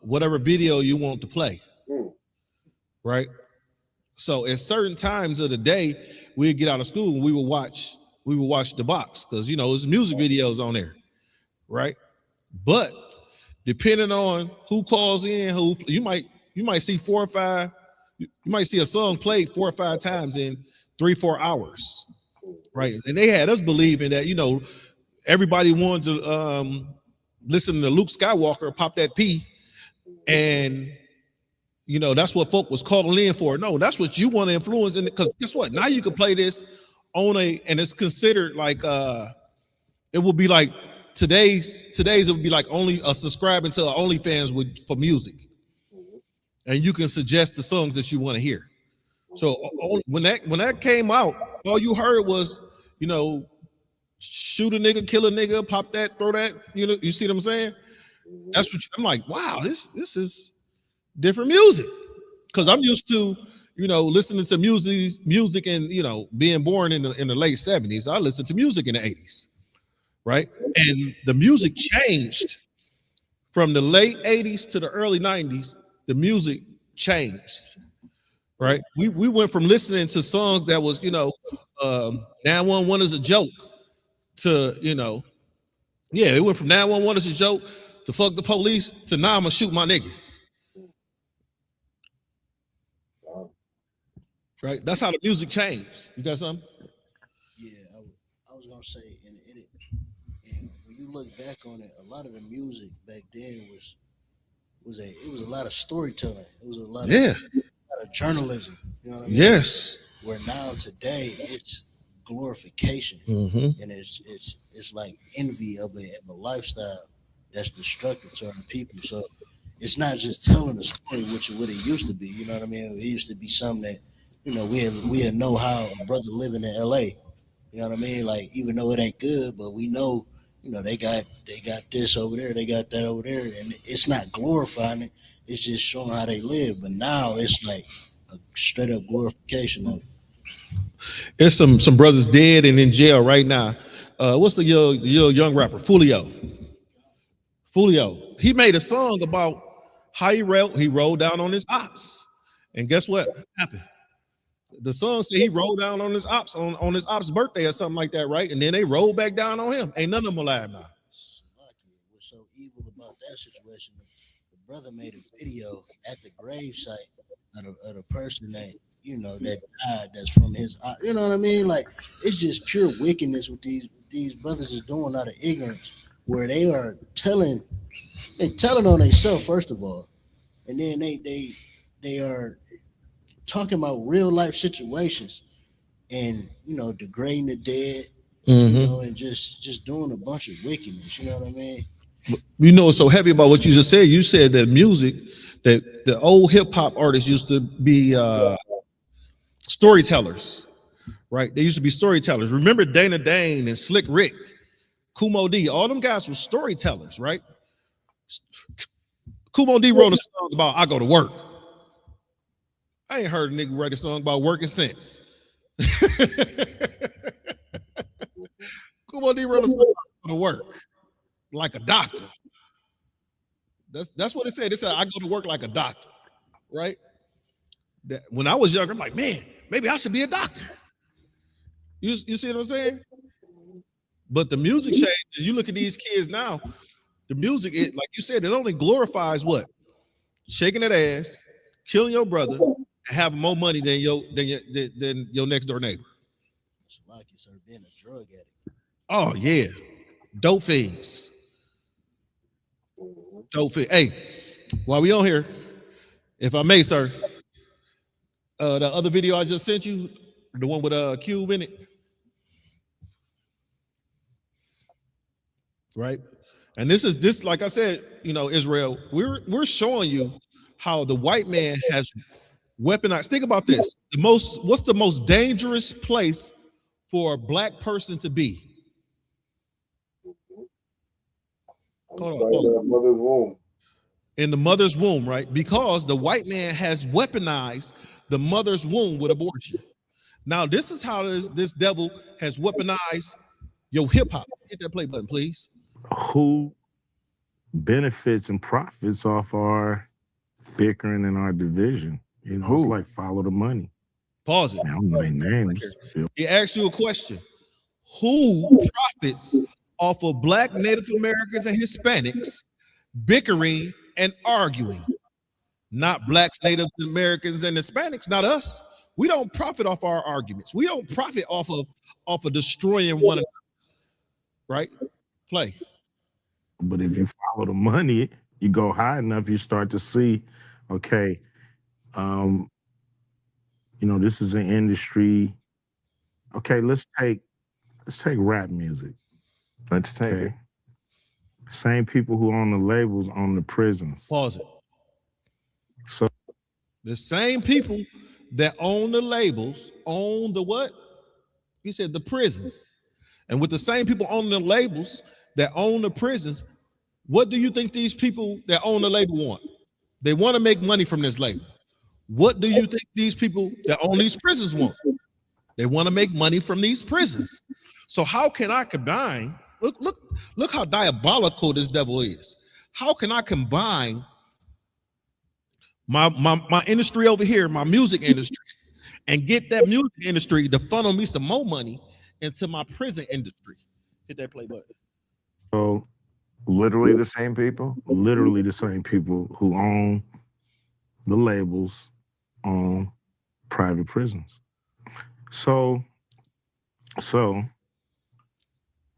whatever video you want to play. Right? So at certain times of the day, we'd get out of school and we would watch The Box because there's music videos on there, right? But depending on who calls in, who you might see 4 or 5, you might see a song played 4 or 5 times in 3-4 hours, right? And they had us believing that everybody wanted to listen to Luke Skywalker pop that P, and that's what folk was calling in for. No, that's what you want to influence in it, because guess what? Now you can play this on and it's considered like it will be like today's it would be like only subscribing to OnlyFans for music, and you can suggest the songs that you want to hear. So when that came out, all you heard was shoot a nigga, kill a nigga, pop that, throw that. You see what I'm saying? That's what I'm like. Wow, this is different music, because I'm used to listening to music and being born in the late 70s. I listened to music in the 80s, right? And the music changed from the late 80s to the early 90s. The music changed, right? We went from listening to songs that was 911 is a joke to it went from 911 is a joke to fuck the police to now I'm gonna shoot my nigga. Right, that's how the music changed. You got something? Yeah, I was gonna say, and when you look back on it, a lot of the music back then was a lot of storytelling. It was a lot of journalism. You know what I mean? Yes. Where now today it's glorification, and it's it's like envy of a lifestyle that's destructive to our people. So it's not just telling a story, which what it used to be. You know what I mean? It used to be something that, you know, we had know how a brother living in LA. You know what I mean? Like, even though it ain't good, but we know, you know, they got this over there, they got that over there, and it's not glorifying it. It's just showing how they live. But now it's like a straight up glorification of it. There's some brothers dead and in jail right now. What's the young rapper? Fulio. He made a song about how he rolled down on his ops. And guess what happened? The song said he rolled down on his ops on his ops birthday or something like that, right? And then they rolled back down on him. Ain't none of them alive now. What's so evil about that situation? The brother made a video at the gravesite of the person that, you know, that died, that's from his, you know what I mean? Like, it's just pure wickedness what these brothers is doing out of ignorance, where they are telling on themselves first of all, and then they are talking about real life situations, and, you know, degrading the dead, you know, and just doing a bunch of wickedness. You know what I mean? You know what's so heavy about what you just said? You said that music, that the old hip hop artists used to be storytellers, right? They used to be storytellers. Remember Dana Dane and Slick Rick, Kumo D, all them guys were storytellers, right? Kumo D wrote a song about I go to work. I ain't heard a nigga write a song about working since. Kumo D wrote a song about to work like a doctor. That's what it said. It said I go to work like a doctor, right? That when I was younger, I'm like, man, maybe I should be a doctor. You see what I'm saying? But the music changes. You look at these kids now, the music, it, like you said, it only glorifies what? Shaking that ass, killing your brother, and having more money than your next door neighbor. It's like it's her being a drug addict. Oh yeah, dope fiends. Dope fiends. Hey, while we on here, if I may, sir, the other video I just sent you, the one with Cube in it, right? And this, like I said, you know, Israel, we're showing you how the white man has weaponized. Think about this. What's the most dangerous place for a black person to be? Mother's womb. In the mother's womb, right? Because the white man has weaponized the mother's womb with abortion. Now, this is how this devil has weaponized your hip hop. Hit that play button, please. Who benefits and profits off our bickering and our division? You know, it's like follow the money. Pause it. I don't know their names. He asked you a question. Who profits off of Black, Native Americans, and Hispanics bickering and arguing? Not Blacks, Native Americans, and Hispanics, not us. We don't profit off our arguments. We don't profit off of destroying one another. Right? Play. But if you follow the money, you go high enough, you start to see, okay, you know, this is an industry. Okay, let's take rap music. Let's take it. Same people who own the labels own the prisons. Pause it. So the same people that own the labels own the what? He said the prisons. And with the same people owning the labels that own the prisons, what do you think these people that own the label want? They want to make money from this label. What do you think these people that own these prisons want? They want to make money from these prisons. So how can I combine? Look how diabolical this devil is. How can I combine my industry over here, my music industry, and get that music industry to funnel me some more money into my prison industry? Hit that play button. So Literally the same people? Literally the same people who own the labels own private prisons. So,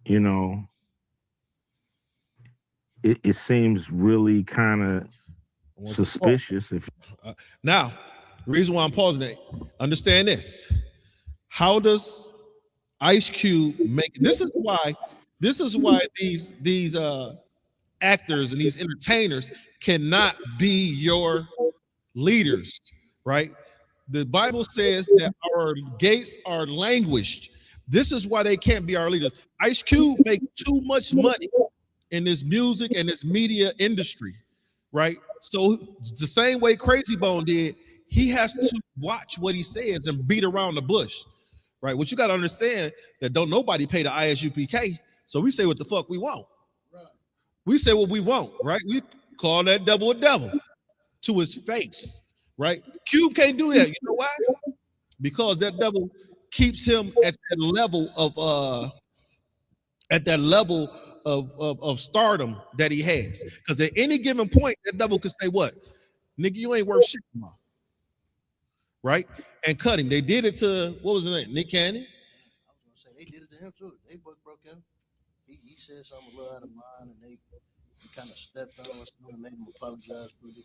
you know, it seems really kind of suspicious. If now, the reason why I'm pausing it, understand this. How does Ice Cube make? This is why This is why these actors and these entertainers cannot be your leaders, right? The Bible says that our gates are languished. This is why they can't be our leaders. Ice Cube make too much money in this music and this media industry, right? So the same way Crazy Bone did, he has to watch what he says and beat around the bush, right? What you got to understand that don't nobody pay the ISUPK, so we say what the fuck we want. We say what we want, right? We call that devil a devil to his face, right? Cube can't do that. You know why? Because that devil keeps him at that level of stardom that he has. Because at any given point, that devil could say, "What, nigga, you ain't worth shit, right?" And cut him. They did it to, what was his name? Nick Cannon. I was gonna say they did it to him too. They both broke him. He said something a little out of line, and he kind of stepped on us and made him apologize for it.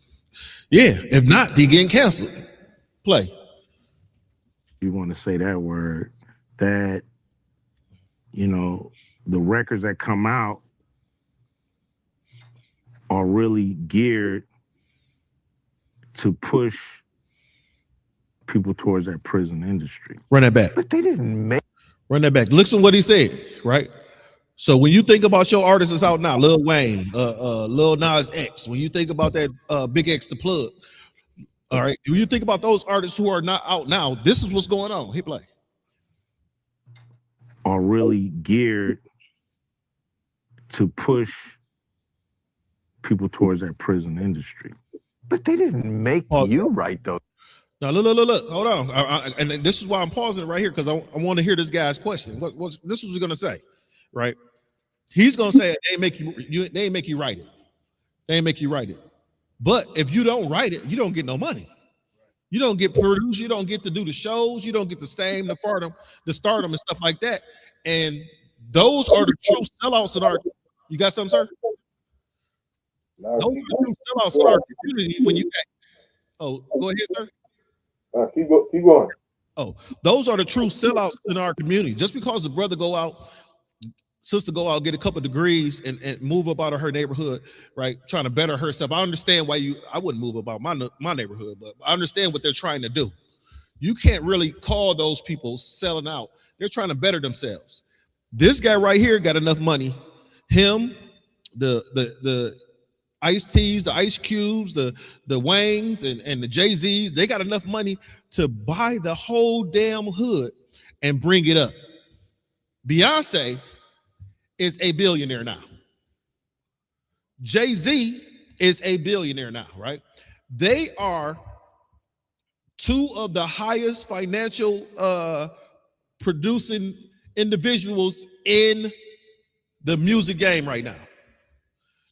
Yeah, if not, he getting canceled. Play. You want to say that word, that, you know, the records that come out are really geared to push people towards that prison industry. Run that back. But they didn't make. Run that back. Listen to what he said, right? So when you think about your artists that's out now, Lil Wayne, Lil Nas X, when you think about that Big X the Plug, all right, when you think about those artists who are not out now, this is what's going on. Hit play. Are really geared to push people towards that prison industry. But they didn't make you write those. Now look. Hold on. And this is why I'm pausing it right here, because I want to hear this guy's question. This is what he's gonna say, right? He's gonna say they ain't make you write it. They ain't make you write it. But if you don't write it, you don't get no money. You don't get produced. You don't get to do the shows. You don't get the fame, the stardom, and stuff like that. And those are the true sellouts in our. You got something, sir? Those are the true sellouts in our community. When you got. Oh, go ahead, sir. Keep going. Oh, those are the true sellouts in our community. Just because the brother go out, sister go out, get a couple of degrees and move up out of her neighborhood, right? Trying to better herself. I understand why I wouldn't move about my neighborhood, but I understand what they're trying to do. You can't really call those people selling out. They're trying to better themselves. This guy right here got enough money. Him, the Ice-T's, the Ice Cubes, the Waynes and the Jay-Z's, they got enough money to buy the whole damn hood and bring it up. Beyonce is a billionaire now. Jay-Z is a billionaire now, right? They are two of the highest financial producing individuals in the music game right now.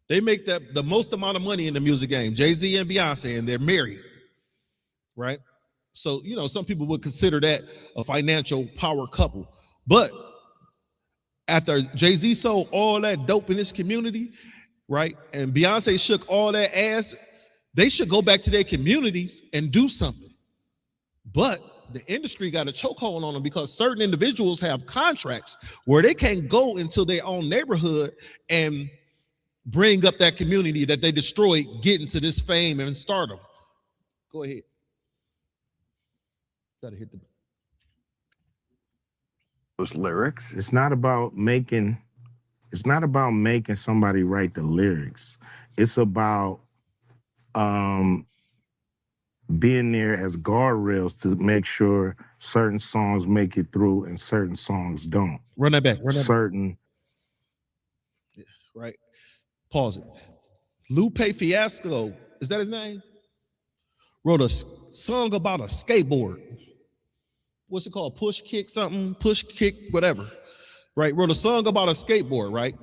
They make the most amount of money in the music game, Jay-Z and Beyonce, and they're married, right? So, you know, some people would consider that a financial power couple. But after Jay-Z sold all that dope in this community, right, and Beyonce shook all that ass, they should go back to their communities and do something. But the industry got a chokehold on them because certain individuals have contracts where they can't go into their own neighborhood and bring up that community that they destroyed, getting to this fame and stardom. Go ahead. Gotta hit those lyrics. It's not about making somebody write the lyrics. It's about being there as guardrails to make sure certain songs make it through and certain songs don't. Run that back. Right. Pause it. Lupe Fiasco, is that his name? Wrote a song about a skateboard. What's it called? Push kick something, push kick, whatever. Right? Wrote a song about a skateboard, right?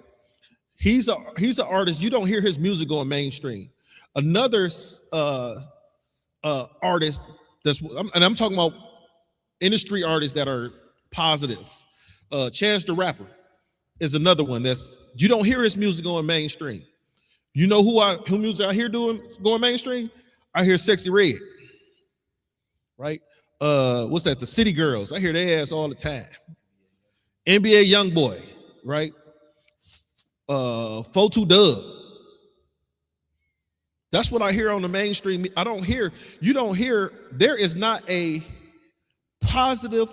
He's an artist. You don't hear his music going mainstream. Another artist and I'm talking about industry artists that are positive. Chance the Rapper is another one you don't hear his music going mainstream. You know who music I hear going mainstream? I hear Sexy Red, right? What's that? The City Girls. I hear their ass all the time. NBA YoungBoy, right? Fotu Dub. That's what I hear on the mainstream. You don't hear, there is not a positive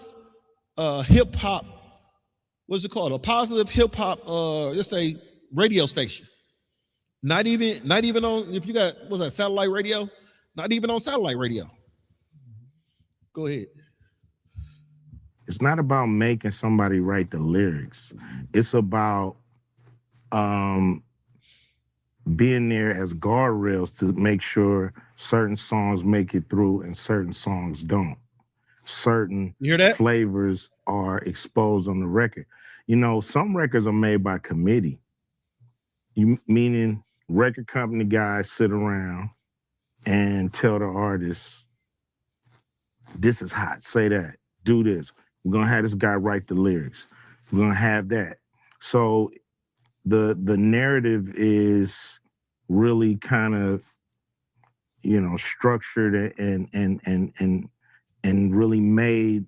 hip hop, what's it called? A positive hip hop, let's say radio station. Not even on, if you got, what's that, satellite radio? Not even on satellite radio. Go ahead. It's not about making somebody write the lyrics. It's about being there as guardrails to make sure certain songs make it through and certain songs don't. Certain flavors are exposed on the record. You know, some records are made by committee. Meaning record company guys sit around and tell the artists, this is hot, say that, do this. We're gonna have this guy write the lyrics. We're gonna have that. So the narrative is really kind of, you know, structured and really made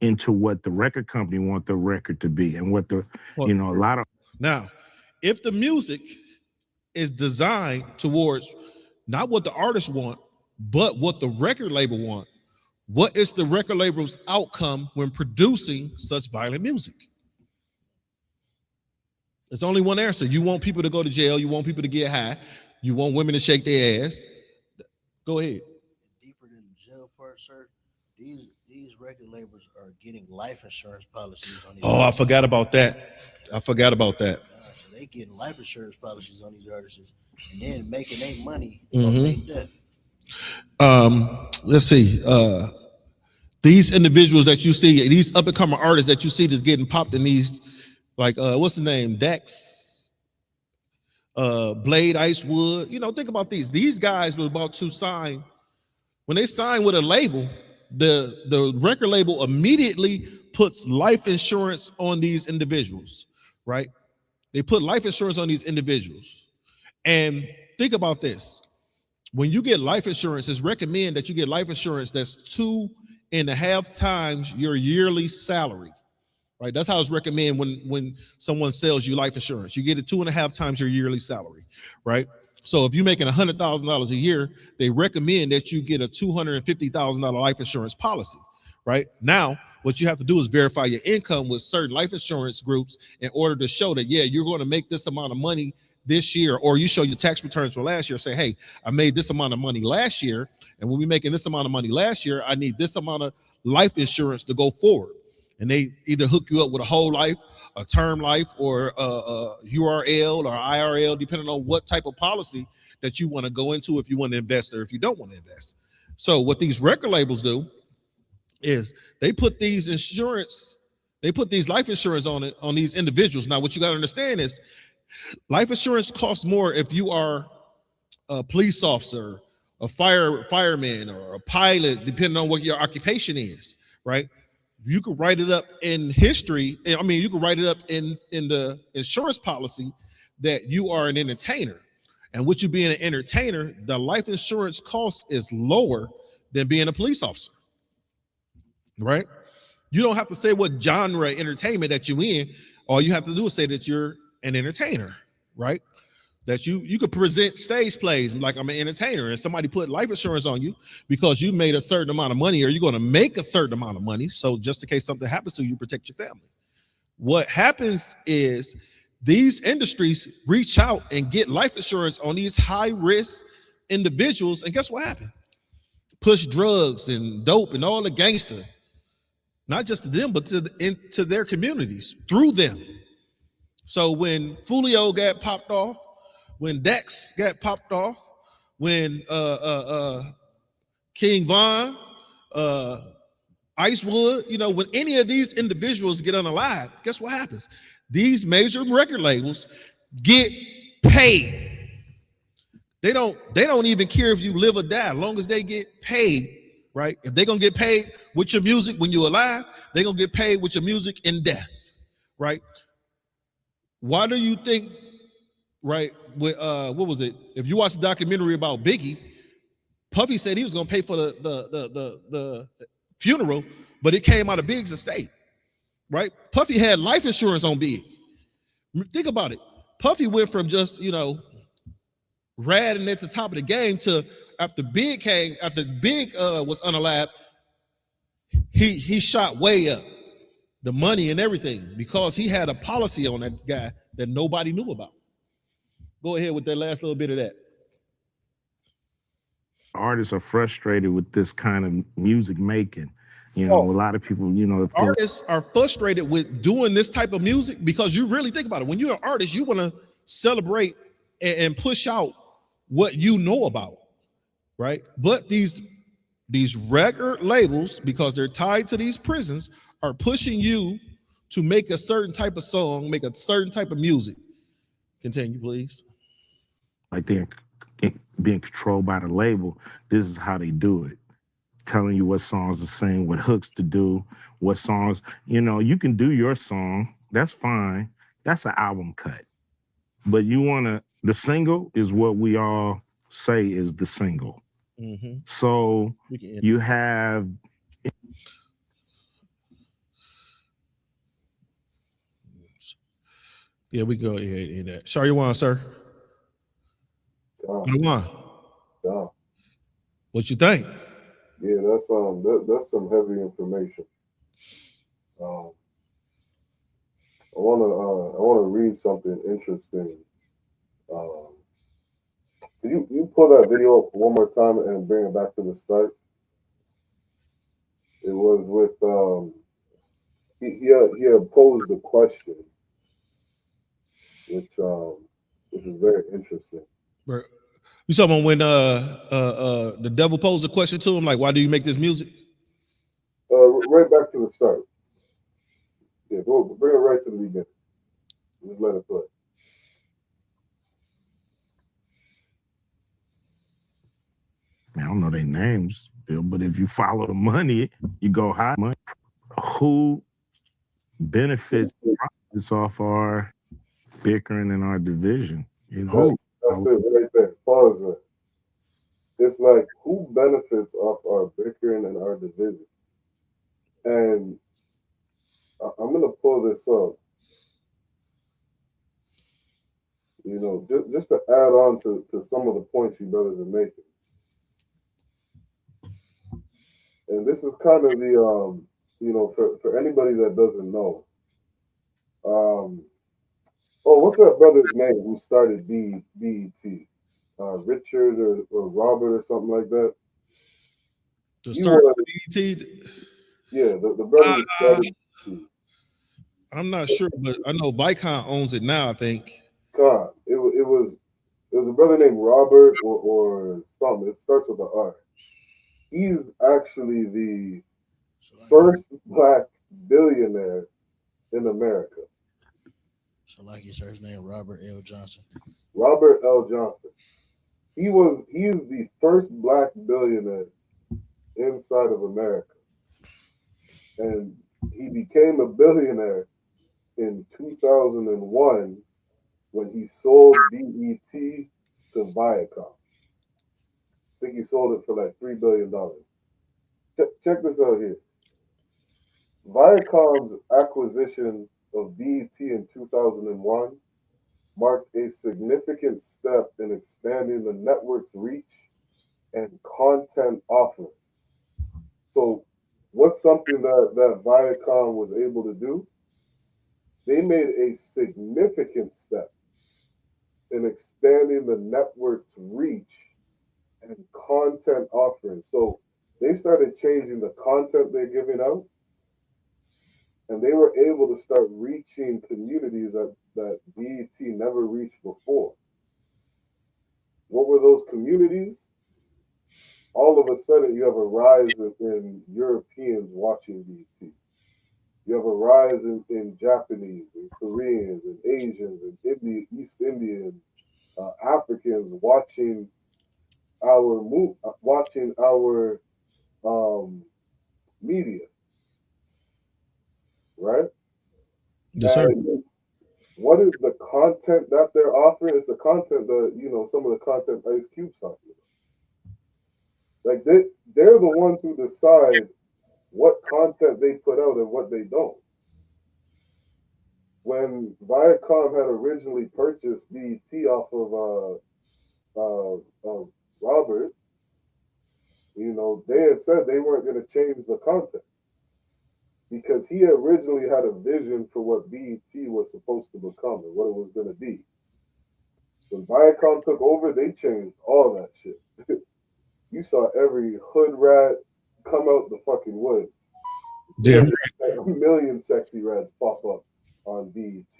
into what the record company want the record to be and what the, you know, a lot of. Now, if the music is designed towards not what the artists want, but what the record label want, what is the record label's outcome when producing such violent music? There's only one answer. You want people to go to jail. You want people to get high. You want women to shake their ass. Go ahead. Deeper than the jail part, sir, these record labels are getting life insurance policies on these artists. I forgot about that. So they getting life insurance policies on these artists and then making their money off their death. Let's see. These individuals that you see, these up and coming artists that you see that's getting popped in these, like what's the name? Dex, Blade, Icewood. You know, think about these. These guys were about to sign. When they sign with a label, the record label immediately puts life insurance on these individuals, right? They put life insurance on these individuals. And think about this. When you get life insurance, it's recommended that you get life insurance that's 2.5 times your yearly salary, right? That's how it's recommended when someone sells you life insurance. You get it 2.5 times your yearly salary, right? So if you're making $100,000 a year, they recommend that you get a $250,000 life insurance policy, right? Now, what you have to do is verify your income with certain life insurance groups in order to show that, yeah, you're going to make this amount of money this year, or you show your tax returns for last year, say, hey, I made this amount of money last year, and when we're making this amount of money last year, I need this amount of life insurance to go forward. And they either hook you up with a whole life, a term life, or a URL or IRL, depending on what type of policy that you want to go into, if you want to invest or if you don't want to invest. So what these record labels do is they put these life insurance on these individuals. Now, what you got to understand is life insurance costs more if you are a police officer, a fireman, or a pilot, depending on what your occupation is, right? You could write it up in history. I mean, you could write it up in the insurance policy that you are an entertainer. And with you being an entertainer, the life insurance cost is lower than being a police officer, right? You don't have to say what genre entertainment that you're in. All you have to do is say that you're an entertainer, right? That you could present stage plays like I'm an entertainer, and somebody put life insurance on you because you made a certain amount of money, or you're going to make a certain amount of money. So just in case something happens to you, protect your family. What happens is these industries reach out and get life insurance on these high risk individuals. And guess what happened? Push drugs and dope and all the gangster, not just to them, but into their communities through them. So when Fulio got popped off, when Dex got popped off, when King Von, Icewood, you know, when any of these individuals get unalive, guess what happens? These major record labels get paid. They don't even care if you live or die, as long as they get paid, right? If they're gonna get paid with your music when you're alive, they're gonna get paid with your music in death, right? Why do you think, right, with what was it? If you watch the documentary about Biggie, Puffy said he was gonna pay for the funeral, but it came out of Big's estate, right? Puffy had life insurance on Big. Think about it. Puffy went from just, ratting at the top of the game to after Big was unalive, he shot way up the money and everything because he had a policy on that guy that nobody knew about. Go ahead with that last little bit of that. Artists are frustrated with this kind of music making. A lot of people, artists are frustrated with doing this type of music because you really think about it. When you're an artist, you want to celebrate and push out what you know about, right? But these record labels, because they're tied to these prisons, are pushing you to make a certain type of song, make a certain type of music. Continue, please. Like they're being controlled by the label. This is how they do it. Telling you what songs to sing, what hooks to do, what songs, you can do your song. That's fine. That's an album cut. But the single is what we all say is the single. Mm-hmm. So you have. Yeah, we go ahead in that. Shariwan, sir. Yeah. What you think? Yeah, that's some heavy information. I wanna read something interesting. Can you pull that video up one more time and bring it back to the start? It was with he had posed a question, which is very interesting. You talking about when the devil posed a question to him, like, why do you make this music? Right back to the start. Yeah, bring it right to the beginning. Just let it play. I don't know their names, Bill, but if you follow the money, you go high money. Who benefits off our bickering in our division? That's it right there. Pause there. It's like, who benefits off our bickering and our division? And I'm gonna pull this up. Just to add on to some of the points you brothers are making. And this is kind of the for anybody that doesn't know. What's that brother's name who started BET? Richard or Robert or something like that. To start BET? Yeah, the brother who started BET. I'm not sure, but I know Viacom owns it now, I think. God, it was a brother named Robert or something. It starts with an R. He's actually the first black billionaire in America. So like you said, his name Robert L. Johnson. Robert L. Johnson. He is the first black billionaire inside of America. And he became a billionaire in 2001 when he sold BET to Viacom. I think he sold it for like $3 billion. Check this out here. Viacom's acquisition of BET in 2001 marked a significant step in expanding the network's reach and content offering. So what's something that Viacom was able to do? They made a significant step in expanding the network's reach and content offering. So they started changing the content they're giving out, and they were able to start reaching communities that BET never reached before. What were those communities? All of a sudden, you have a rise in Europeans watching BET. You have a rise in Japanese and Koreans and Asians and East Indians, Africans watching our media, right? Yes, sir. What is the content that they're offering? It's the content that some of the content Ice Cube's talking about. Like they're the ones who decide what content they put out and what they don't. when Viacom had originally purchased BET off of Robert, you know, they had said they weren't going to change the content because he originally had a vision for what BET was supposed to become and what it was going to be. When Viacom took over, they changed all that shit. You saw every hood rat come out the fucking woods. Damn. A million sexy reds pop up on BET.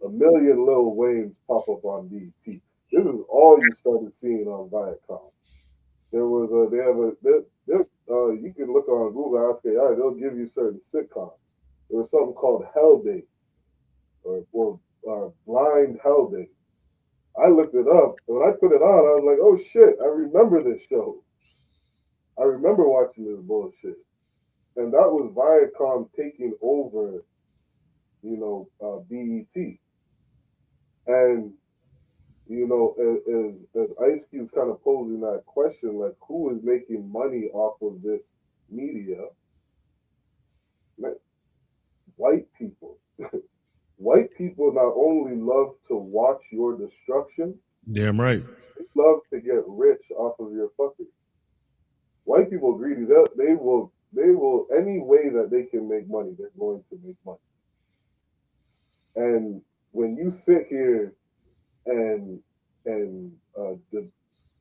A million Lil Waynes pop up on BET. This is all you started seeing on Viacom. There was you can look on Google Ask AI, they'll give you certain sitcoms. There was something called Hell Day or Blind Hell Day. I looked it up, and when I put it on, I was like, oh shit, I remember this show. I remember watching this bullshit. And that was Viacom taking over, you know, BET. And, you know, as Ice Cube's kind of posing that question, like, who is making money off of this media? White people. White people not only love to watch your destruction, Damn right. they love to get rich off of your fuckery. White people are greedy. They will any way that they can make money, they're going to make money. And when you sit here and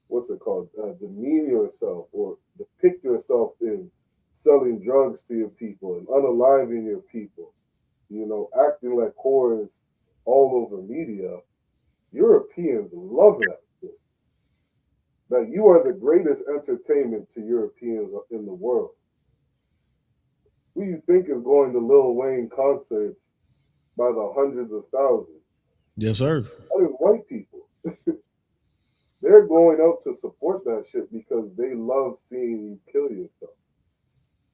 what's it called, demean yourself or depict yourself in selling drugs to your people and unaliving your people, you know, acting like whores all over media, Europeans love that shit. That you are the greatest entertainment to Europeans in the world. Who you think is going to Lil Wayne concerts by the hundreds of thousands? Yes, sir. That is white people. They're going out to support that shit because they love seeing you kill yourself.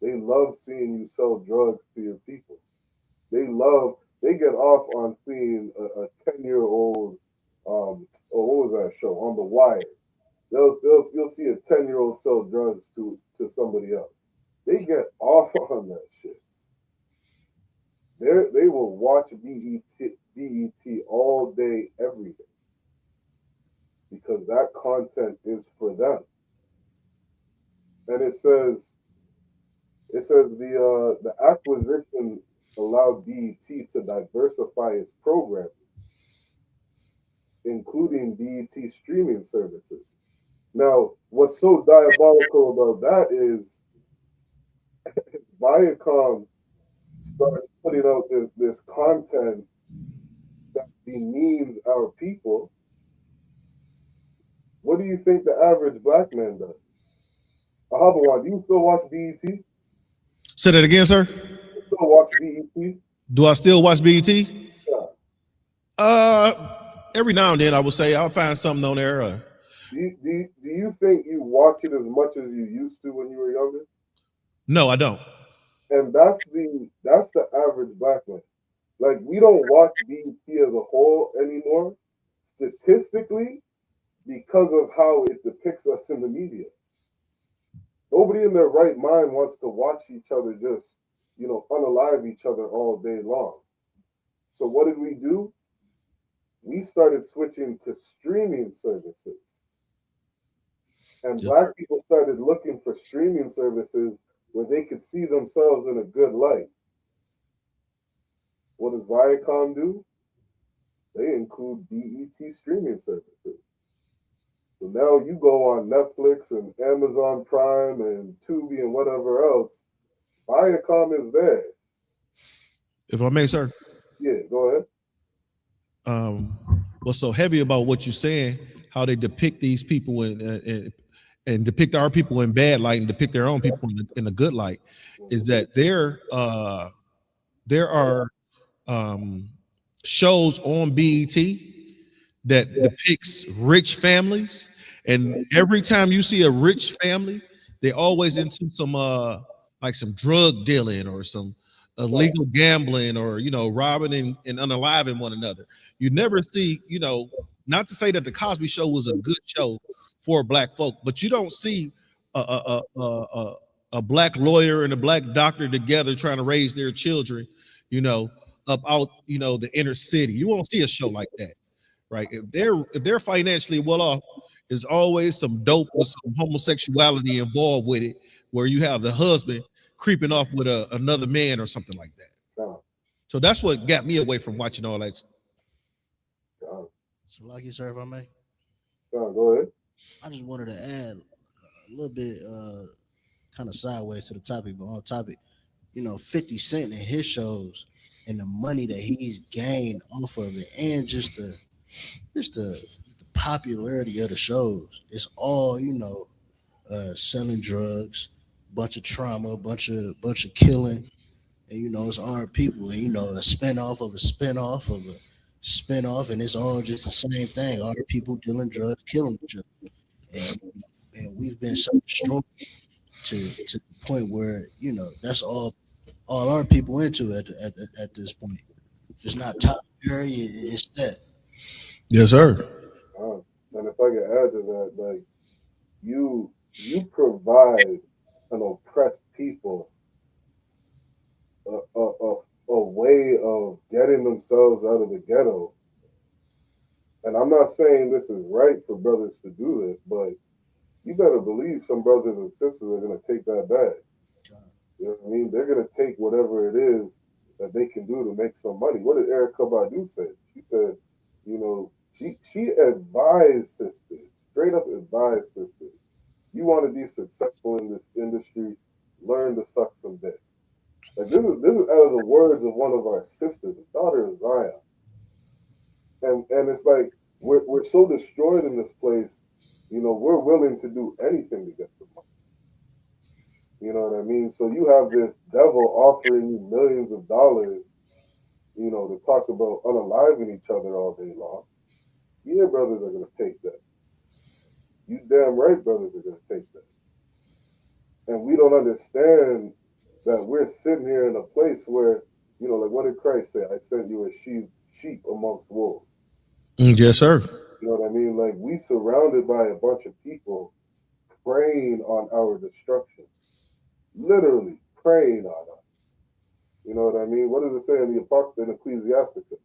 They love seeing you sell drugs to your people. They get off on seeing a 10-year-old, what was that show? On The Wire. You'll see a 10-year-old sell drugs to somebody else. They get off on that shit. They will watch BET all day, every day. Because that content is for them. And it says the acquisition allowed BET to diversify its programming, including BET streaming services. Now, what's so diabolical about that is Viacom starts putting out this content that demeans our people. What do you think the average black man does? Ahabawan, do you still watch BET? Say that again, sir. You still watch BET? Do I still watch BET? Yeah. Every now and then I would say I'll find something on there. Do you think you watch it as much as you used to when you were younger? No, I don't. And that's the average black man. Like, we don't watch BET as a whole anymore, statistically, because of how it depicts us in the media. Nobody in their right mind wants to watch each other just, you know, unalive each other all day long. So what did we do? We started switching to streaming services. And black people started looking for streaming services where they could see themselves in a good light. What does Viacom do? They include BET streaming services. So now you go on Netflix and Amazon Prime and Tubi and whatever else, Viacom is there. If I may, sir. Yeah, go ahead. What's so heavy about what you're saying, how they depict these people and depict our people in bad light and depict their own people in a good light, is that there are shows on BET that depicts rich families, and every time you see a rich family, they always into some like some drug dealing or some illegal gambling or, you know, robbing and unaliving one another. You never see, you know, not to say that the Cosby Show was a good show for black folk, but you don't see a black lawyer and a black doctor together trying to raise their children, you know, up out, you know, the inner city. You won't see a show like that, right? If they're financially well off, there's always some dope with some homosexuality involved with it, where you have the husband creeping off with another man or something like that. So that's what got me away from watching all that. So, like you, sir, if I may. Go ahead. I just wanted to add a little bit, kind of sideways to the topic, but on topic. You know, 50 Cent and his shows and the money that he's gained off of it, and just the popularity of the shows. It's all, you know, selling drugs, bunch of trauma, bunch of killing, and you know, it's our people, and you know, a spinoff of a spinoff of a spinoff, and it's all just the same thing. Our people dealing drugs, killing each other, and we've been so destroyed to the point where, you know, that's all our people into at this point. If it's not top area, it's that. Yes, sir. And if I can add to that, like you provide an oppressed people a way of getting themselves out of the ghetto. And I'm not saying this is right for brothers to do this, but you better believe some brothers and sisters are going to take that back. You know what I mean? They're going to take whatever it is that they can do to make some money. What did Erykah Badu say? She said, you know, she advised sisters, straight up advised sisters, you want to be successful in this industry, learn to suck some dick. Like this is out of the words of one of our sisters, the daughter of Zion. And it's like we're so destroyed in this place, you know, we're willing to do anything to get the money. You know what I mean? So you have this devil offering you millions of dollars, you know, to talk about unaliving each other all day long. Yeah, brothers are going to take that. You damn right brothers are going to take that. And we don't understand that we're sitting here in a place where, you know, like what did Christ say? I sent you as sheep amongst wolves. Yes, sir. You know what I mean? Like we surrounded by a bunch of people preying on our destruction. Literally preying on us. You know what I mean? What does it say in the Ecclesiasticus?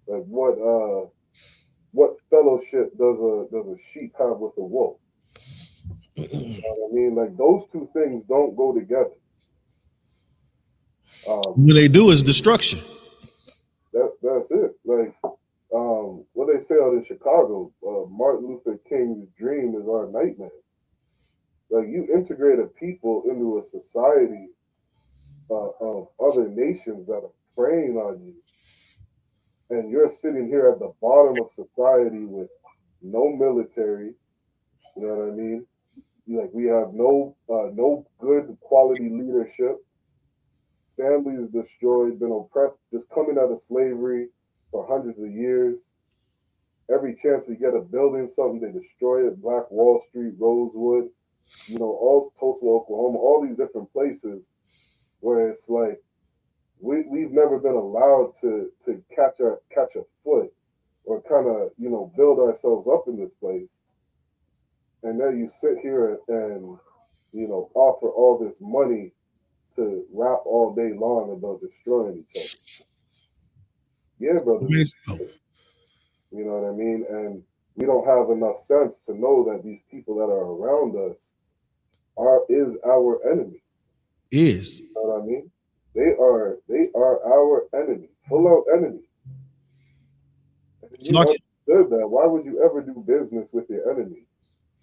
Like what fellowship does a sheep have with a wolf? You know what I mean? Like those two things don't go together. When they do is destruction. That's it. Like what they say out in Chicago, Martin Luther King's dream is our nightmare. Like you integrate a people into a society of other nations that are preying on you, and you're sitting here at the bottom of society with no military. You know what I mean? Like we have no good quality leadership. Families destroyed, been oppressed, just coming out of slavery for hundreds of years. Every chance we get of building something, they destroy it. Black Wall Street, Rosewood, you know, all Tulsa, Oklahoma, all these different places where it's like we've never been allowed to catch a foot or kind of, you know, build ourselves up in this place. And then you sit here and, you know, offer all this money to rap all day long about destroying each other. Yeah, brother. You know what I mean? And we don't have enough sense to know that these people that are around us is our enemy. Is. You know what I mean? They are our enemy, full out enemy. And if you understood that, why would you ever do business with your enemy?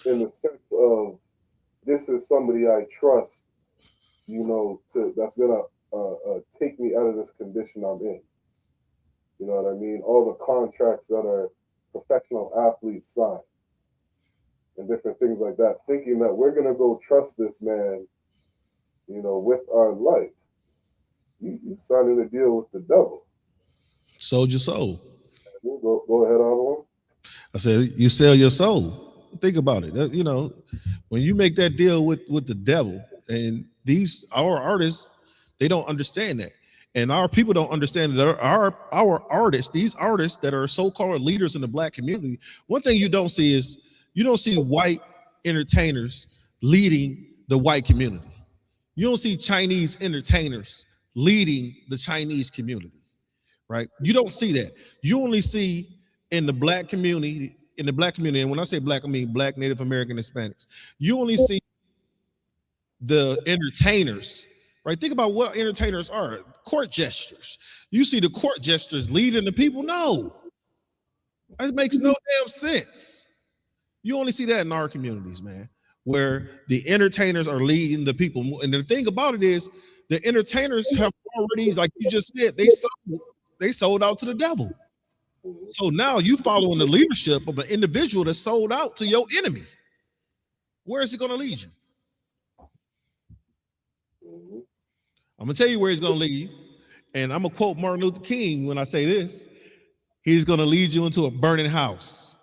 In the sense of, this is somebody I trust, you know, that's gonna take me out of this condition I'm in. You know what I mean? All the contracts that are professional athletes sign and different things like that, thinking that we're gonna go trust this man, you know, with our life. You signing a deal with the devil. Sold your soul. Go ahead, Arnold. I said you sell your soul. Think about it. You know, when you make that deal with the devil, and our artists, they don't understand that. And our people don't understand that our artists, these artists that are so-called leaders in the black community, one thing you don't see is you don't see white entertainers leading the white community. You don't see Chinese entertainers leading the Chinese community. right? You don't see that. You only see in the black community, and when I say black, I mean black, Native American, Hispanics. You only see the entertainers, right? Think about what entertainers are. Court gestures. You see the court gestures leading the people? No. That makes no damn sense. You only see that in our communities, man, where the entertainers are leading the people. And the thing about it is the entertainers have already, like you just said, they sold out to the devil. So now you following the leadership of an individual that sold out to your enemy. Where is it going to lead you? I'm going to tell you where he's going to lead you. And I'm going to quote Martin Luther King when I say this. He's going to lead you into a burning house.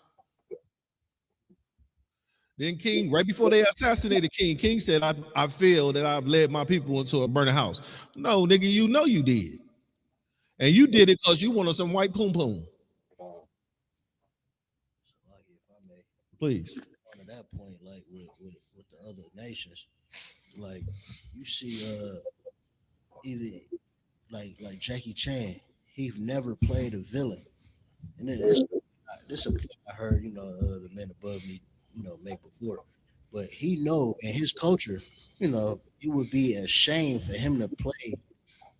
Then King, right before they assassinated King said, I feel that I've led my people into a burning house. No, nigga, you know you did. And you did it because you wanted some white poom poom. Please. On that point, like with the other nations, like you see even like Jackie Chan, he's never played a villain. And then this a point I heard, the men above me, make before. But he know in his culture, it would be a shame for him to play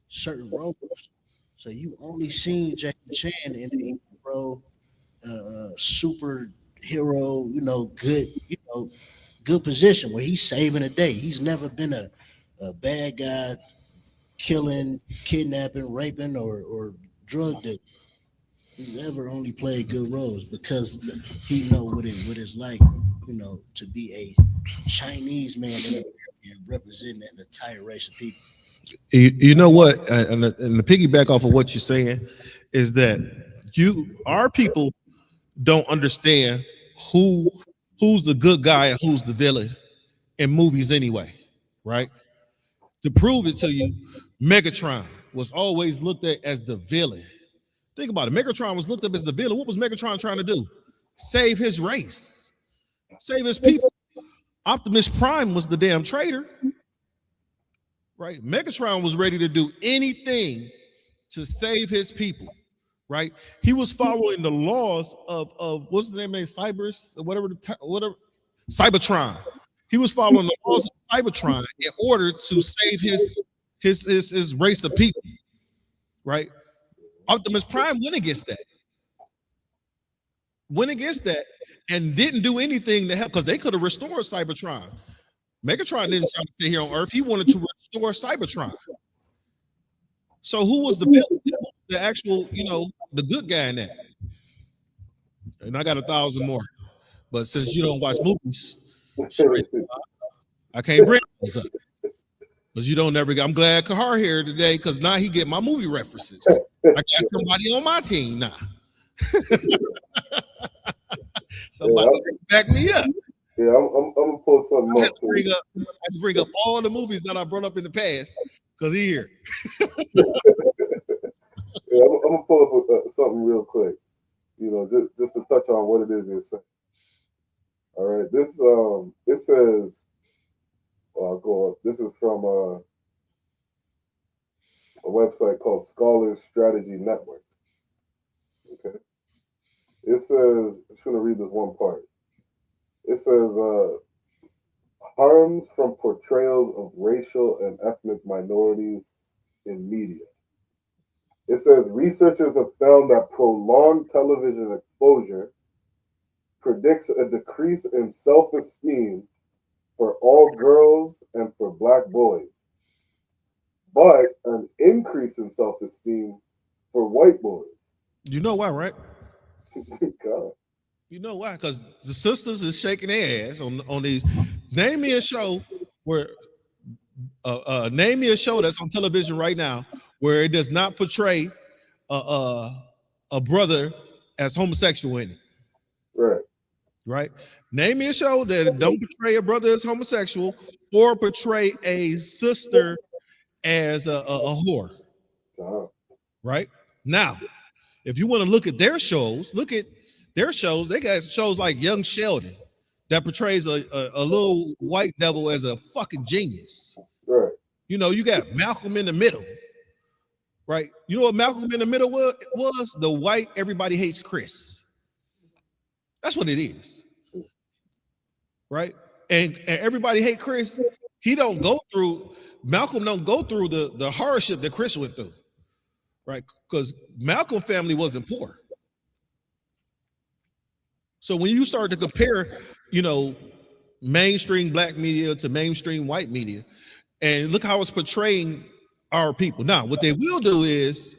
certain roles. So you only seen Jackie Chan in the superhero, good position where he's saving a day. He's never been a bad guy, killing, kidnapping, raping, or drug dealer. He's ever only played good roles because he know what it's like, to be a Chinese man in America and representing an entire race of people. You know what? And the piggyback off of what you're saying is that our people don't understand who's the good guy and who's the villain in movies anyway, right? To prove it to you, Megatron was always looked at as the villain. Think about it. Megatron was looked up as the villain. What was Megatron trying to do? Save his race, save his people. Optimus Prime was the damn traitor, right? Megatron was ready to do anything to save his people, right? He was following the laws of what's the name of Cybers, whatever Cybertron. He was following the laws of Cybertron in order to save his race of people, right? Optimus Prime went against that and didn't do anything to help because they could have restored Cybertron. Megatron didn't try to stay here on Earth. He wanted to restore Cybertron. So who was the villain? The actual, the good guy in that? And I got 1,000 more. But since you don't watch movies, I can't bring those up. Because you don't never get. I'm glad Kahar here today because now he get my movie references. I got somebody on my team now. Somebody back me up. Yeah, I'm gonna pull something up. I have to bring up all the movies that I brought up in the past because he here. Yeah, I'm gonna pull up something real quick. Just to touch on what it is you're saying. All right, this it says. I'll go up. This is from a website called Scholars Strategy Network. Okay. It says, I'm just going to read this one part. It says, harms from portrayals of racial and ethnic minorities in media. It says, researchers have found that prolonged television exposure predicts a decrease in self-esteem for all girls and for Black boys, but an increase in self-esteem for white boys. You know why, right? God. You know why? Because the sisters is shaking their ass on these. Name me a show where, name me a show that's on television right now where it does not portray a brother as homosexual in it. Right. Right. Name me a show that don't portray a brother as homosexual or portray a sister as a whore. Right now, if you want to look at their shows, They got shows like Young Sheldon that portrays a little white devil as a fucking genius. Right. You got Malcolm in the Middle, right? You know what Malcolm in the Middle was? The white everybody hates Chris. That's what it is, right? And everybody hate Chris. Malcolm don't go through the hardship that Chris went through, right? Because Malcolm family wasn't poor. So when you start to compare, mainstream black media to mainstream white media, and look how it's portraying our people. Now, what they will do is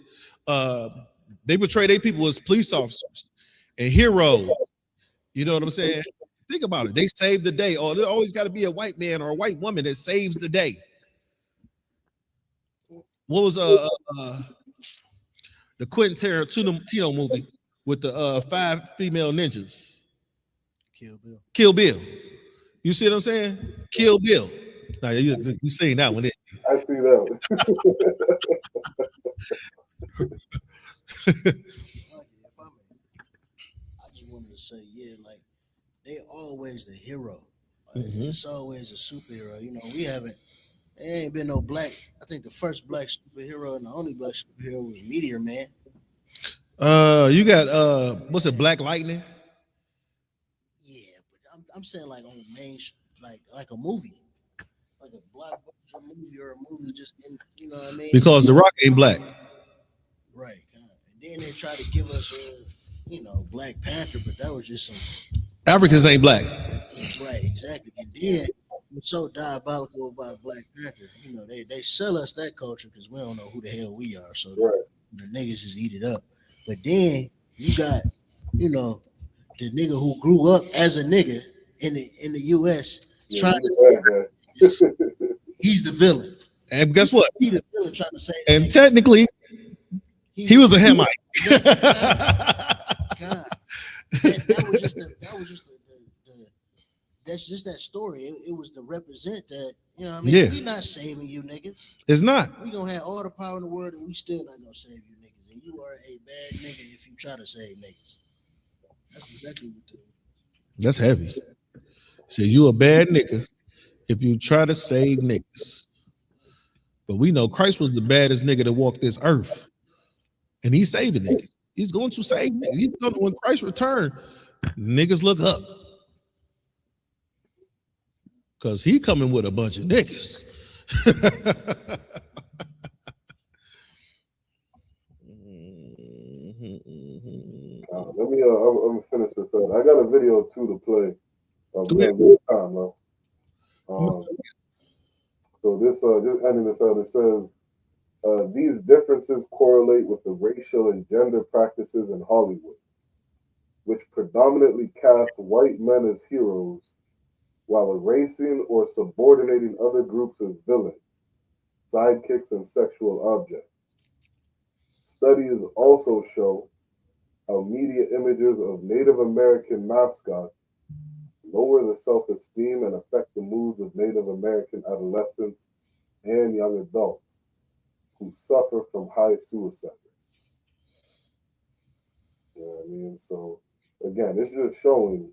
they portray their people as police officers and heroes. You know what I'm saying? Think about it. They save the day. Oh, there always got to be a white man or a white woman that saves the day. What was the Quentin Tarantino movie with the 5 female ninjas? Kill Bill. You see what I'm saying? Kill Bill. Now you seen that one? I see that one. I just wanted to say, like they always the hero. Like, it's always a superhero. There ain't been no black. I think the first black superhero and the only black superhero was Meteor Man. You got what's it, Black Lightning? Yeah, but I'm saying like on main, like a movie, like a blockbuster movie or a movie just in, you know what I mean? Because The Rock ain't black. Right. And then they try to give us Black Panther, but that was just some Africans ain't black. Right, exactly. And then what's so diabolical about Black Panther, they sell us that culture because we don't know who the hell we are. So the niggas just eat it up. But then you got, the nigga who grew up as a nigga in the US trying to he's the villain. And guess what? He's the villain trying to say. And technically, he was a Hamite. God. That was just that's just that story. It was to represent that, Yeah. we not saving you niggas. It's not. We gonna have all the power in the world and we still not gonna save you niggas. And you are a bad nigga if you try to save niggas. That's exactly what they do. That's heavy. So you a bad nigga if you try to save niggas. But we know Christ was the baddest nigga that walked this earth. And he's saving niggas. He's going to save niggas. When Christ return, niggas look up. Because he coming with a bunch of niggas. I'm gonna finish this up. I got a video too to play. Time, bro. So this ending this out, it says these differences correlate with the racial and gender practices in Hollywood, which predominantly cast white men as heroes while erasing or subordinating other groups as villains, sidekicks, and sexual objects. Studies also show how media images of Native American mascots lower the self-esteem and affect the moods of Native American adolescents and young adults who suffer from high suicide rates. You know what I mean? So again, it's just showing,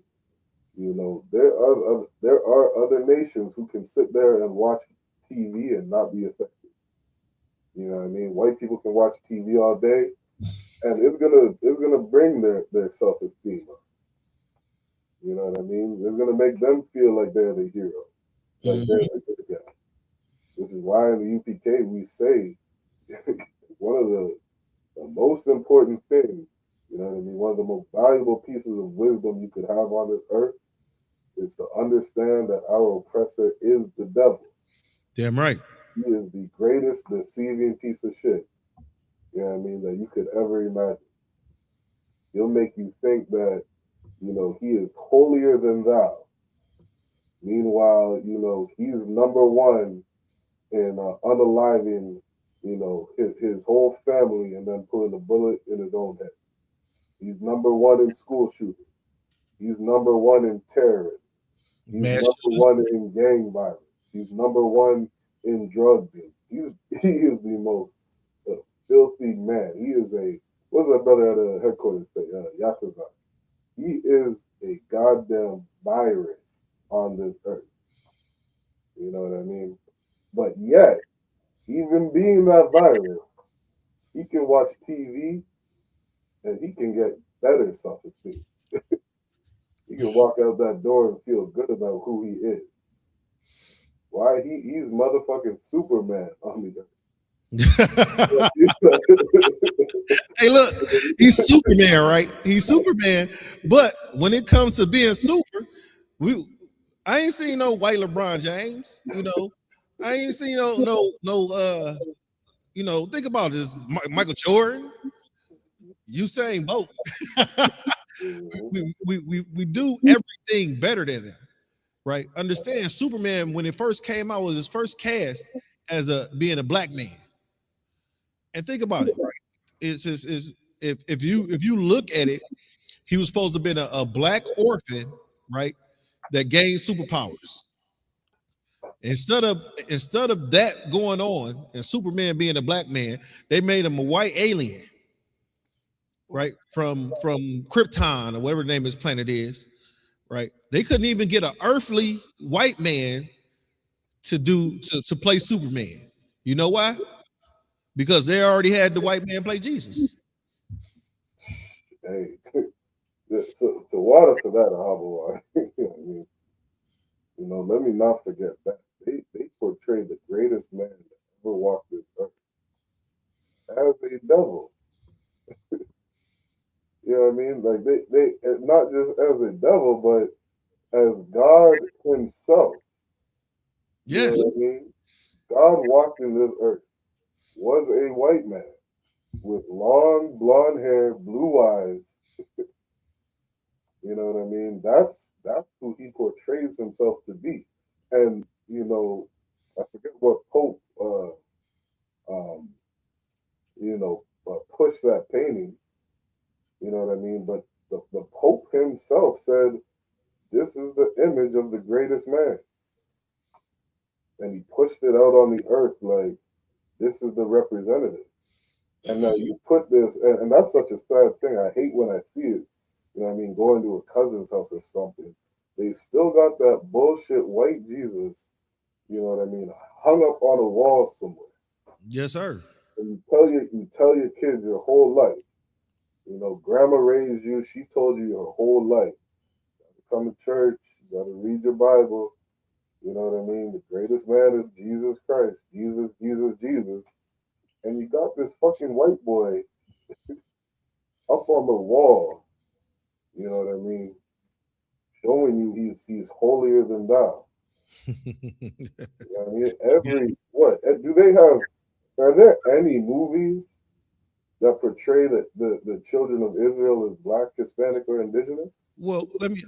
there are other nations who can sit there and watch TV and not be affected. You know what I mean? White people can watch TV all day, and it's gonna bring their self-esteem up. You know what I mean? It's gonna make them feel like they're the hero, like they're the good guy. Which is why in the UPK we say one of the most important things, you know what I mean? One of the most valuable pieces of wisdom you could have on this earth is to understand that our oppressor is the devil. Damn right. He is the greatest deceiving piece of shit, you know what I mean, that you could ever imagine. He'll make you think that, he is holier than thou. Meanwhile, he's number one in unaliving, his whole family and then putting a bullet in his own head. He's number one in school shooting. He's number one in terrorism. He's number one in gang violence. He's number one in drug dealing. He is the most filthy man. He is what's that brother at the headquarters say? Yakuza. He is a goddamn virus on this earth. You know what I mean? But yet, even being that virus, he can watch TV and he can get better self-esteem. He can walk out that door and feel good about who he is. Why? He's motherfucking Superman on the Hey, look, he's Superman, right? He's Superman. But when it comes to being super, I ain't seen no white LeBron James. You know, I ain't seen no. You know, think about this: Michael Jordan, Usain Bolt. we do everything better than them, right? Understand? Superman, when it first came out, was his first cast as being a black man. And think about it, right? It's just if you look at it, he was supposed to have been a black orphan, right? That gained superpowers. Instead of that going on and Superman being a black man, they made him a white alien, right? From Krypton or whatever the name of his planet is, right? They couldn't even get an earthly white man to play Superman. You know why? Because they already had the white man play Jesus. Hey, so the water for that, Ahava. You know, let me not forget that they portrayed the greatest man that ever walked this earth as a devil. You know what I mean? Like they not just as a devil, but as God Himself. Yes. You know what I mean? God walked in this earth, was a white man with long blonde hair, blue eyes. You know what I mean? That's who he portrays himself to be. And you know, I forget what Pope pushed that painting. You know what I mean? But the Pope himself said, "This is the image of the greatest man," and he pushed it out on the earth like, "This is the representative." And now you put this, and that's such a sad thing. I hate when I see it. You know what I mean? Going to a cousin's house or something, they still got that bullshit white Jesus. You know what I mean? Hung up on a wall somewhere. Yes, sir. And you tell your kids your whole life. You know, grandma raised you. She told you your whole life. You gotta come to church. You gotta read your Bible. You know what I mean? The greatest man is Jesus Christ. Jesus, Jesus, Jesus. And you got this fucking white boy up on the wall. You know what I mean? Showing you he's holier than thou. You know what I mean? Are there any movies that portray the children of Israel as black, Hispanic, or indigenous? Well, let me.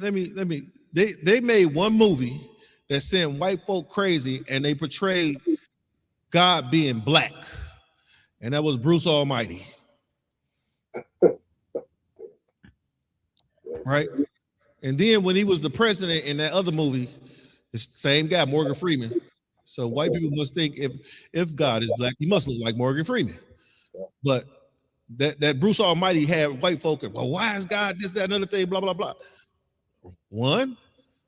They made one movie that sent white folk crazy, and they portrayed God being black, and that was Bruce Almighty. Right? And then when he was the president in that other movie, it's the same guy, Morgan Freeman. So white people must think if God is black, he must look like Morgan Freeman. But that Bruce Almighty had white folk, well, why is God this, that, another thing, blah, blah, blah. One,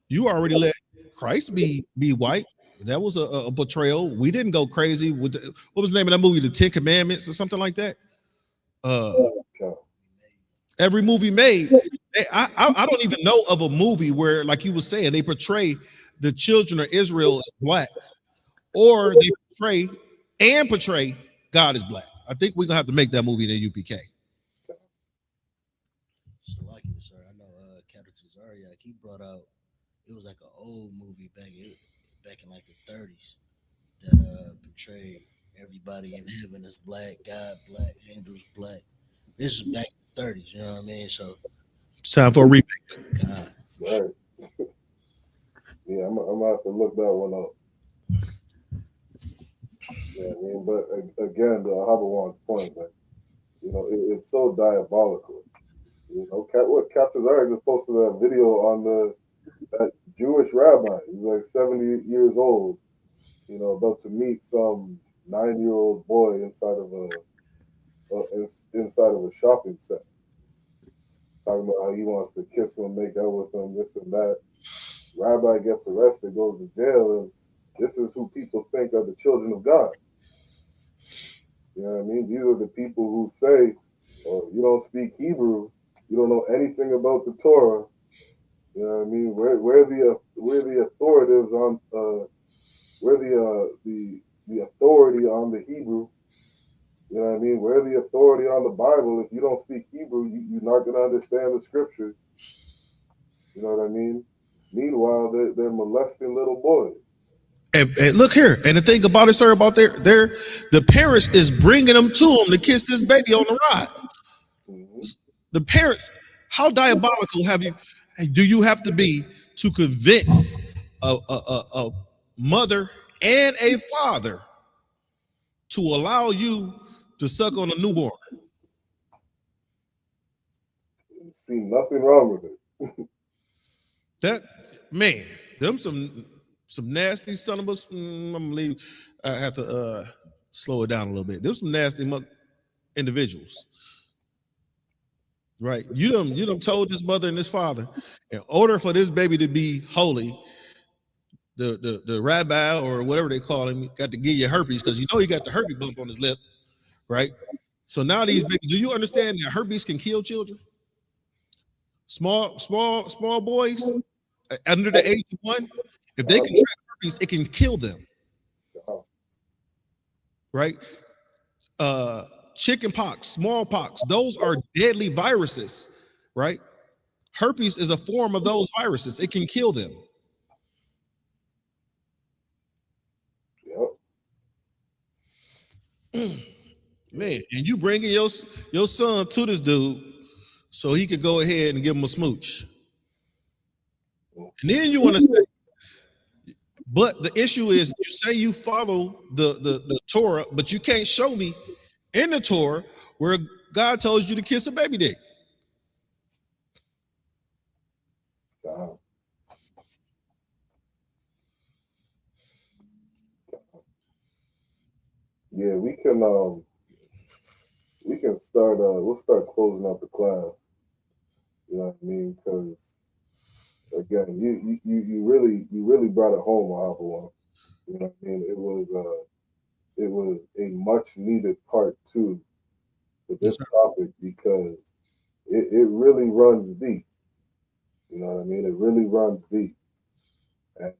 you already let Christ be white. That was a portrayal. We didn't go crazy with what was the name of that movie, The Ten Commandments or something like that. Every movie made, I don't even know of a movie where, like you were saying, they portray the children of Israel as black, or they portray God as black. I think we're gonna have to make that movie the UPK. So like you, sir, I know Captain Tazariak, he brought out, it was like an old movie back in like the 30s that portrayed everybody in heaven as black, God black, angels black. This is back in the 30s, you know what I mean? So it's time for a remake. God, Right. Yeah, I'm gonna have to look that one up. Yeah, I mean, but again, the Habawan's point, like, you know, it's so diabolical. You know, what Captain Zarek just posted a video on that Jewish rabbi. He's like 70 years old. You know, about to meet some 9-year-old boy inside of a shopping center. Talking about how he wants to kiss him, make out with him, this and that. Rabbi gets arrested, goes to jail, and this is who people think are the children of God. You know what I mean? These are the people who say, "Oh, you don't speak Hebrew, you don't know anything about the Torah." You know what I mean? We're the authorities on we're the authority on the Hebrew. You know what I mean? We're the authority on the Bible. If you don't speak Hebrew, you're not gonna understand the scriptures. You know what I mean? Meanwhile, they're molesting little boys. And look here, and the thing about it, sir, about the parents is bringing them to him to kiss this baby on the ride. The parents, how diabolical do you have to be to convince a mother and a father to allow you to suck on a newborn? See nothing wrong with it. That man, them some nasty son of a. I'm gonna leave. I have to slow it down a little bit. Them some nasty individuals, right? You done told this mother and this father, in order for this baby to be holy, the rabbi or whatever they call him got to give you herpes because you know he got the herpes bump on his lip, right? So now these babies, do you understand that herpes can kill children? Small boys under the age of 1, if they contract herpes, it can kill them. Right? Chicken pox, smallpox, those are deadly viruses, right? Herpes is a form of those viruses. It can kill them. Man, and you bringing your son to this dude so he could go ahead and give him a smooch. And then you want to say, but the issue is you say you follow the Torah, but you can't show me in the Torah where God told you to kiss a baby dick. Yeah, we can start. We'll start closing out the class. You know what I mean? Because again, you really brought it home, Ahava. You know what I mean? It was a much needed part two for this topic because it really runs deep. You know what I mean? It really runs deep, and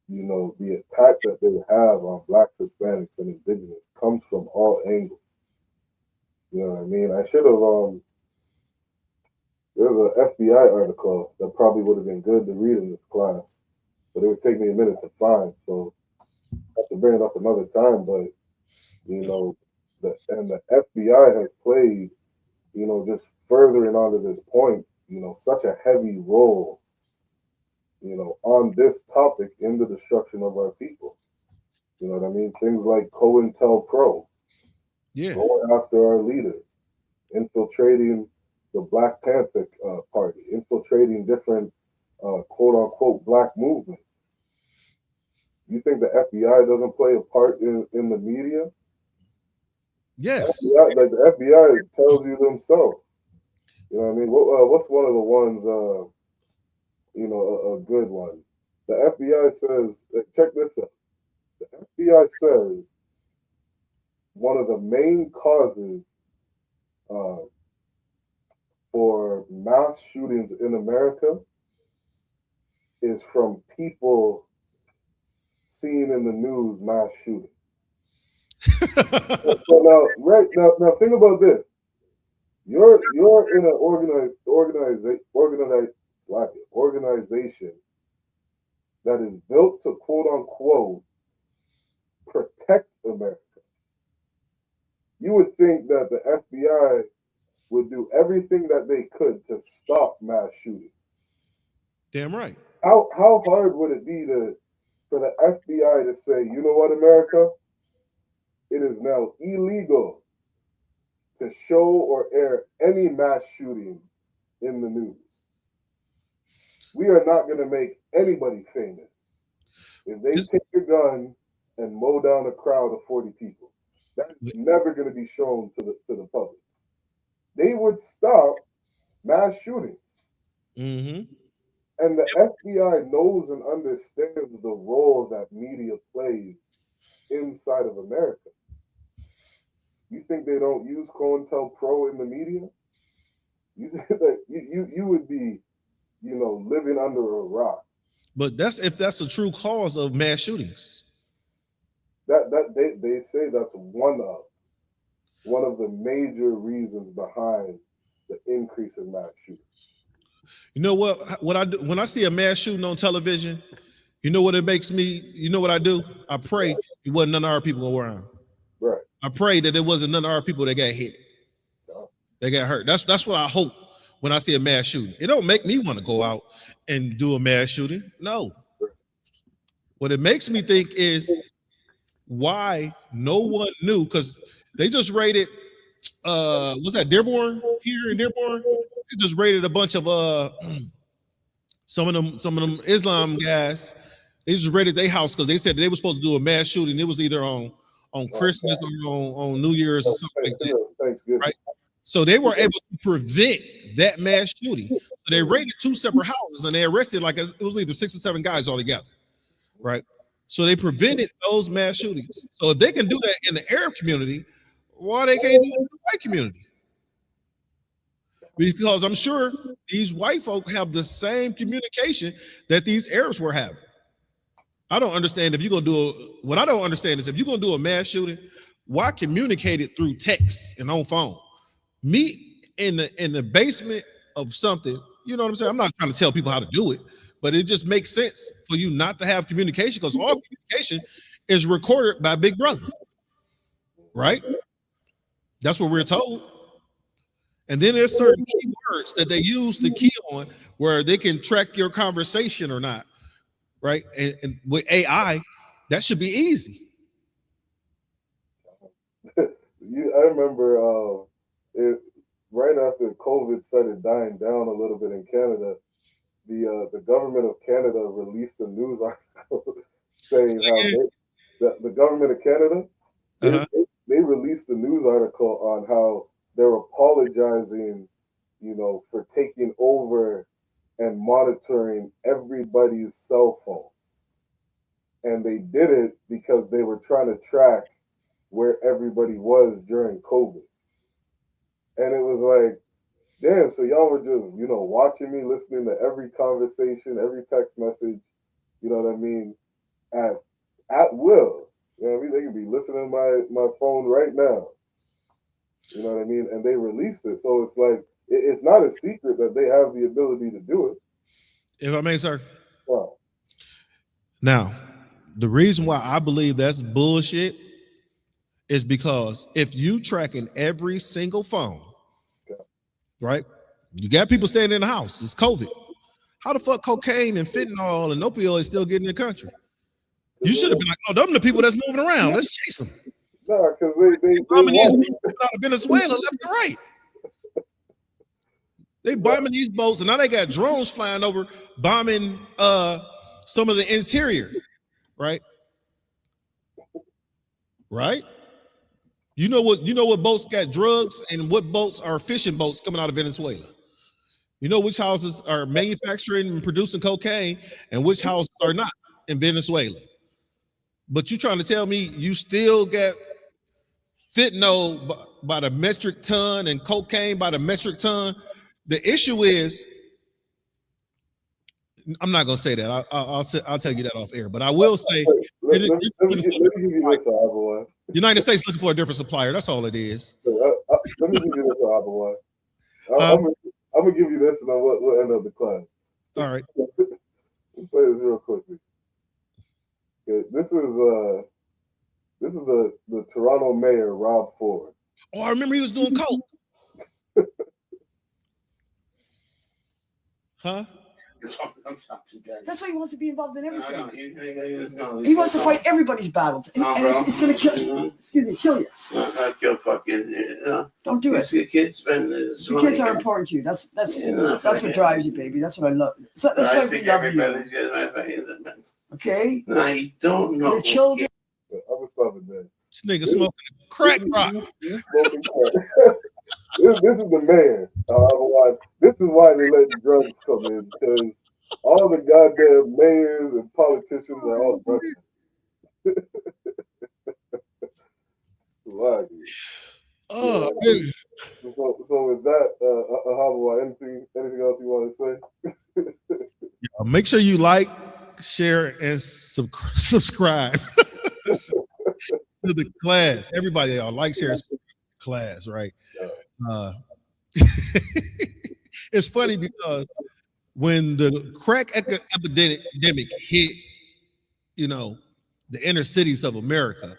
you know the attack that they have on Blacks, Hispanics, and Indigenous comes from all angles. You know what I mean? I should have there's an FBI article that probably would have been good to read in this class, but it would take me a minute to find. So I have to bring it up another time. But you know, the FBI has played, you know, just furthering onto this point, you know, such a heavy role, you know, on this topic in the destruction of our people. You know what I mean? Things like COINTELPRO, going after our leaders, infiltrating the Black Panther Party, infiltrating different quote unquote black movements. You think the FBI doesn't play a part in the media? Yes. FBI, like the FBI tells you themselves. You know what I mean? What's one of the ones, you know, a good one? The FBI says, check this out. The FBI says one of the main causes for mass shootings in America is from people seeing in the news mass shootings. So now think about this. You're in an organization that is built to quote unquote protect America. You would think that the FBI would do everything that they could to stop mass shootings. Damn right. How hard would it be for the FBI to say, you know what, America? It is now illegal to show or air any mass shooting in the news. We are not going to make anybody famous if they take a gun and mow down a crowd of 40 people. That's never going to be shown to the public. They would stop mass shootings. Mm-hmm. And the FBI knows and understands the role that media plays inside of America. You think they don't use COINTELPRO in the media? You think that you would be, living under a rock. But that's if that's the true cause of mass shootings. That they say that's one of the major reasons behind the increase in mass shootings. You know what I do when I see a mass shooting on television? You know what it makes me? You know what I do? I pray it wasn't none of our people around. Right. I pray that it wasn't none of our people that got hit. They got hurt. That's what I hope when I see a mass shooting. It don't make me want to go out and do a mass shooting. No. What it makes me think is why no one knew, because they just raided was that Dearborn here in Dearborn? They just raided a bunch of some of them Islam guys. They just raided their house because they said they were supposed to do a mass shooting. It was either on Christmas or on New Year's or something like that. Right? So they were able to prevent that mass shooting. So they raided 2 separate houses and they arrested it was either 6 or 7 guys altogether. Right? So they prevented those mass shootings. So if they can do that in the Arab community, why they can't do it in the white community? Because I'm sure these white folk have the same communication that these Arabs were having. I don't understand what I don't understand is if you're gonna do a mass shooting, why communicate it through text and on phone? Meet in the basement of something, you know what I'm saying? I'm not trying to tell people how to do it, but it just makes sense for you not to have communication because all communication is recorded by Big Brother, right? That's what we're told. And then there's certain keywords that they use to key on where they can track your conversation or not, right? And with AI, that should be easy. I remember right after COVID started dying down a little bit in Canada, the government of Canada released a news article saying how the government of Canada they released a news article on how they're apologizing, for taking over and monitoring everybody's cell phone. And they did it because they were trying to track where everybody was during COVID. And it was like, damn, so y'all were just, watching me, listening to every conversation, every text message, you know what I mean, at will. You know what I mean? They can be listening to my phone right now. You know what I mean? And they released it. So it's like, it's not a secret that they have the ability to do it. If I may, sir. Wow. Now, the reason why I believe that's bullshit is because if you tracking every single phone, right? You got people staying in the house. It's COVID. How the fuck cocaine and fentanyl and opioids still getting in the country? You should have been like, oh, them the people that's moving around. Let's chase them. No, because they bombing these boats out of Venezuela left and right. They bombing these boats, and now they got drones flying over, bombing some of the interior, right? Right? You know what boats got drugs and what boats are fishing boats coming out of Venezuela. You know which houses are manufacturing and producing cocaine and which houses are not in Venezuela. But you trying to tell me you still got fentanyl by the metric ton and cocaine by the metric ton? The issue is, I'm not gonna say that. I'll tell you that off air. But I will say, let me give you this, Aboy. United States looking for a different supplier. That's all it is. Let me give you this, Aboy. I'm gonna give you this, and then we'll end up the class. All right. Let's play this real quickly. Okay, this is the Toronto mayor, Rob Ford. Oh, I remember he was doing coke. Huh? That's why he wants to be involved in everything. He wants to fight everybody's battles, and it's going to kill you. I kill fucking. Don't do it. The kids spend. The kids are important to you. That's what drives you, baby. That's what I love. That's why we love you. Okay. No, you don't know. Your children. I was loving that. This nigga smoking crack rock. This is the man. This is why they let the drugs come in, because all the goddamn mayors and politicians are all drugs. Oh, Yeah. So with that, Ahava, anything else you want to say? Make sure you like, share, and subscribe to the class. Everybody, like, share, and subscribe to the class, right? It's funny because when the crack epidemic hit, you know, the inner cities of America,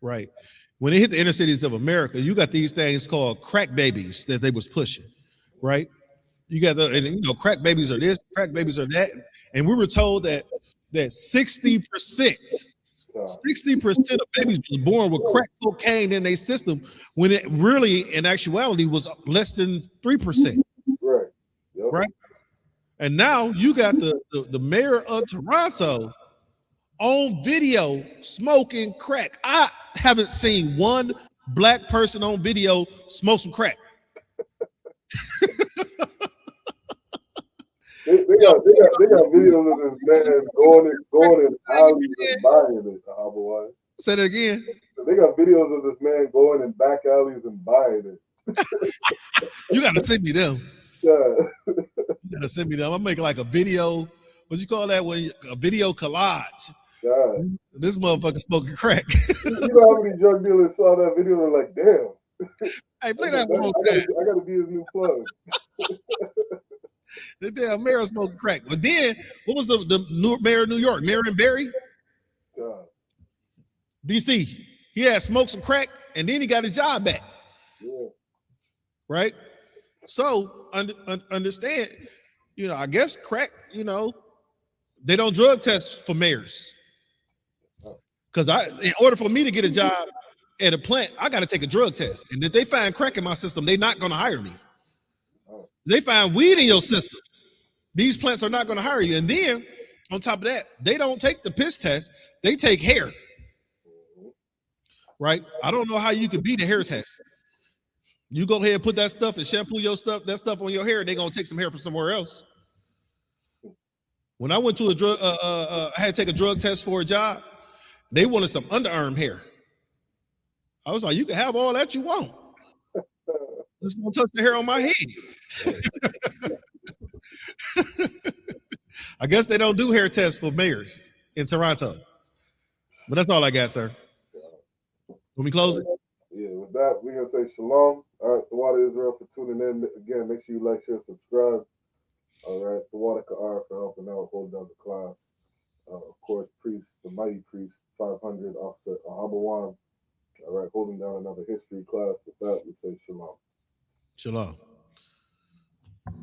right? When it hit the inner cities of America, you got these things called crack babies that they was pushing, right? You got and you know, crack babies are this, crack babies are that, and we were told that 60% of babies was born with crack cocaine in their system, when it really, in actuality, was less than 3%. Right. Yep. Right. And now you got the mayor of Toronto on video smoking crack. I haven't seen one black person on video smoke some crack. They got videos of this man going in alleys and buying it, Ahava. Say that again. They got videos of this man going in back alleys and buying it. You gotta send me them. Yeah. You gotta send me them. I'm making like a video. What you call that? A video collage. Yeah. This motherfucker smoking crack. You know how many drug dealers saw that video and were like, damn. Hey, play that one. I gotta be his new plug. The damn mayor smoking crack. But then, what was the mayor of New York? Marion Barry? God. DC. He had smoked some crack and then he got his job back. Yeah. Right? So understand, you know, I guess crack, you know, they don't drug test for mayors. Because in order for me to get a job at a plant, I got to take a drug test. And if they find crack in my system, they're not going to hire me. They find weed in your system, these plants are not going to hire you. And then on top of that, they don't take the piss test, they take hair. Right? I don't know how you could beat the hair test. You go ahead and put that stuff and shampoo your stuff, that stuff on your hair, they're gonna take some hair from somewhere else. When I went to a drug, I had to take a drug test for a job. They wanted some underarm hair. I was like, you can have all that you want. Just don't touch the hair on my head. I guess they don't do hair tests for mayors in Toronto. But that's all I got, sir. When we close it? Yeah, with that, we're going to say shalom. All right, the Water Israel for tuning in. Again, make sure you like, share, subscribe. All right, the Water Ka'ar for helping out, holding down the class. Of course, priest, the mighty priest, 500, Officer Ahava. All right, holding down another history class. With that, we say shalom. Shalom.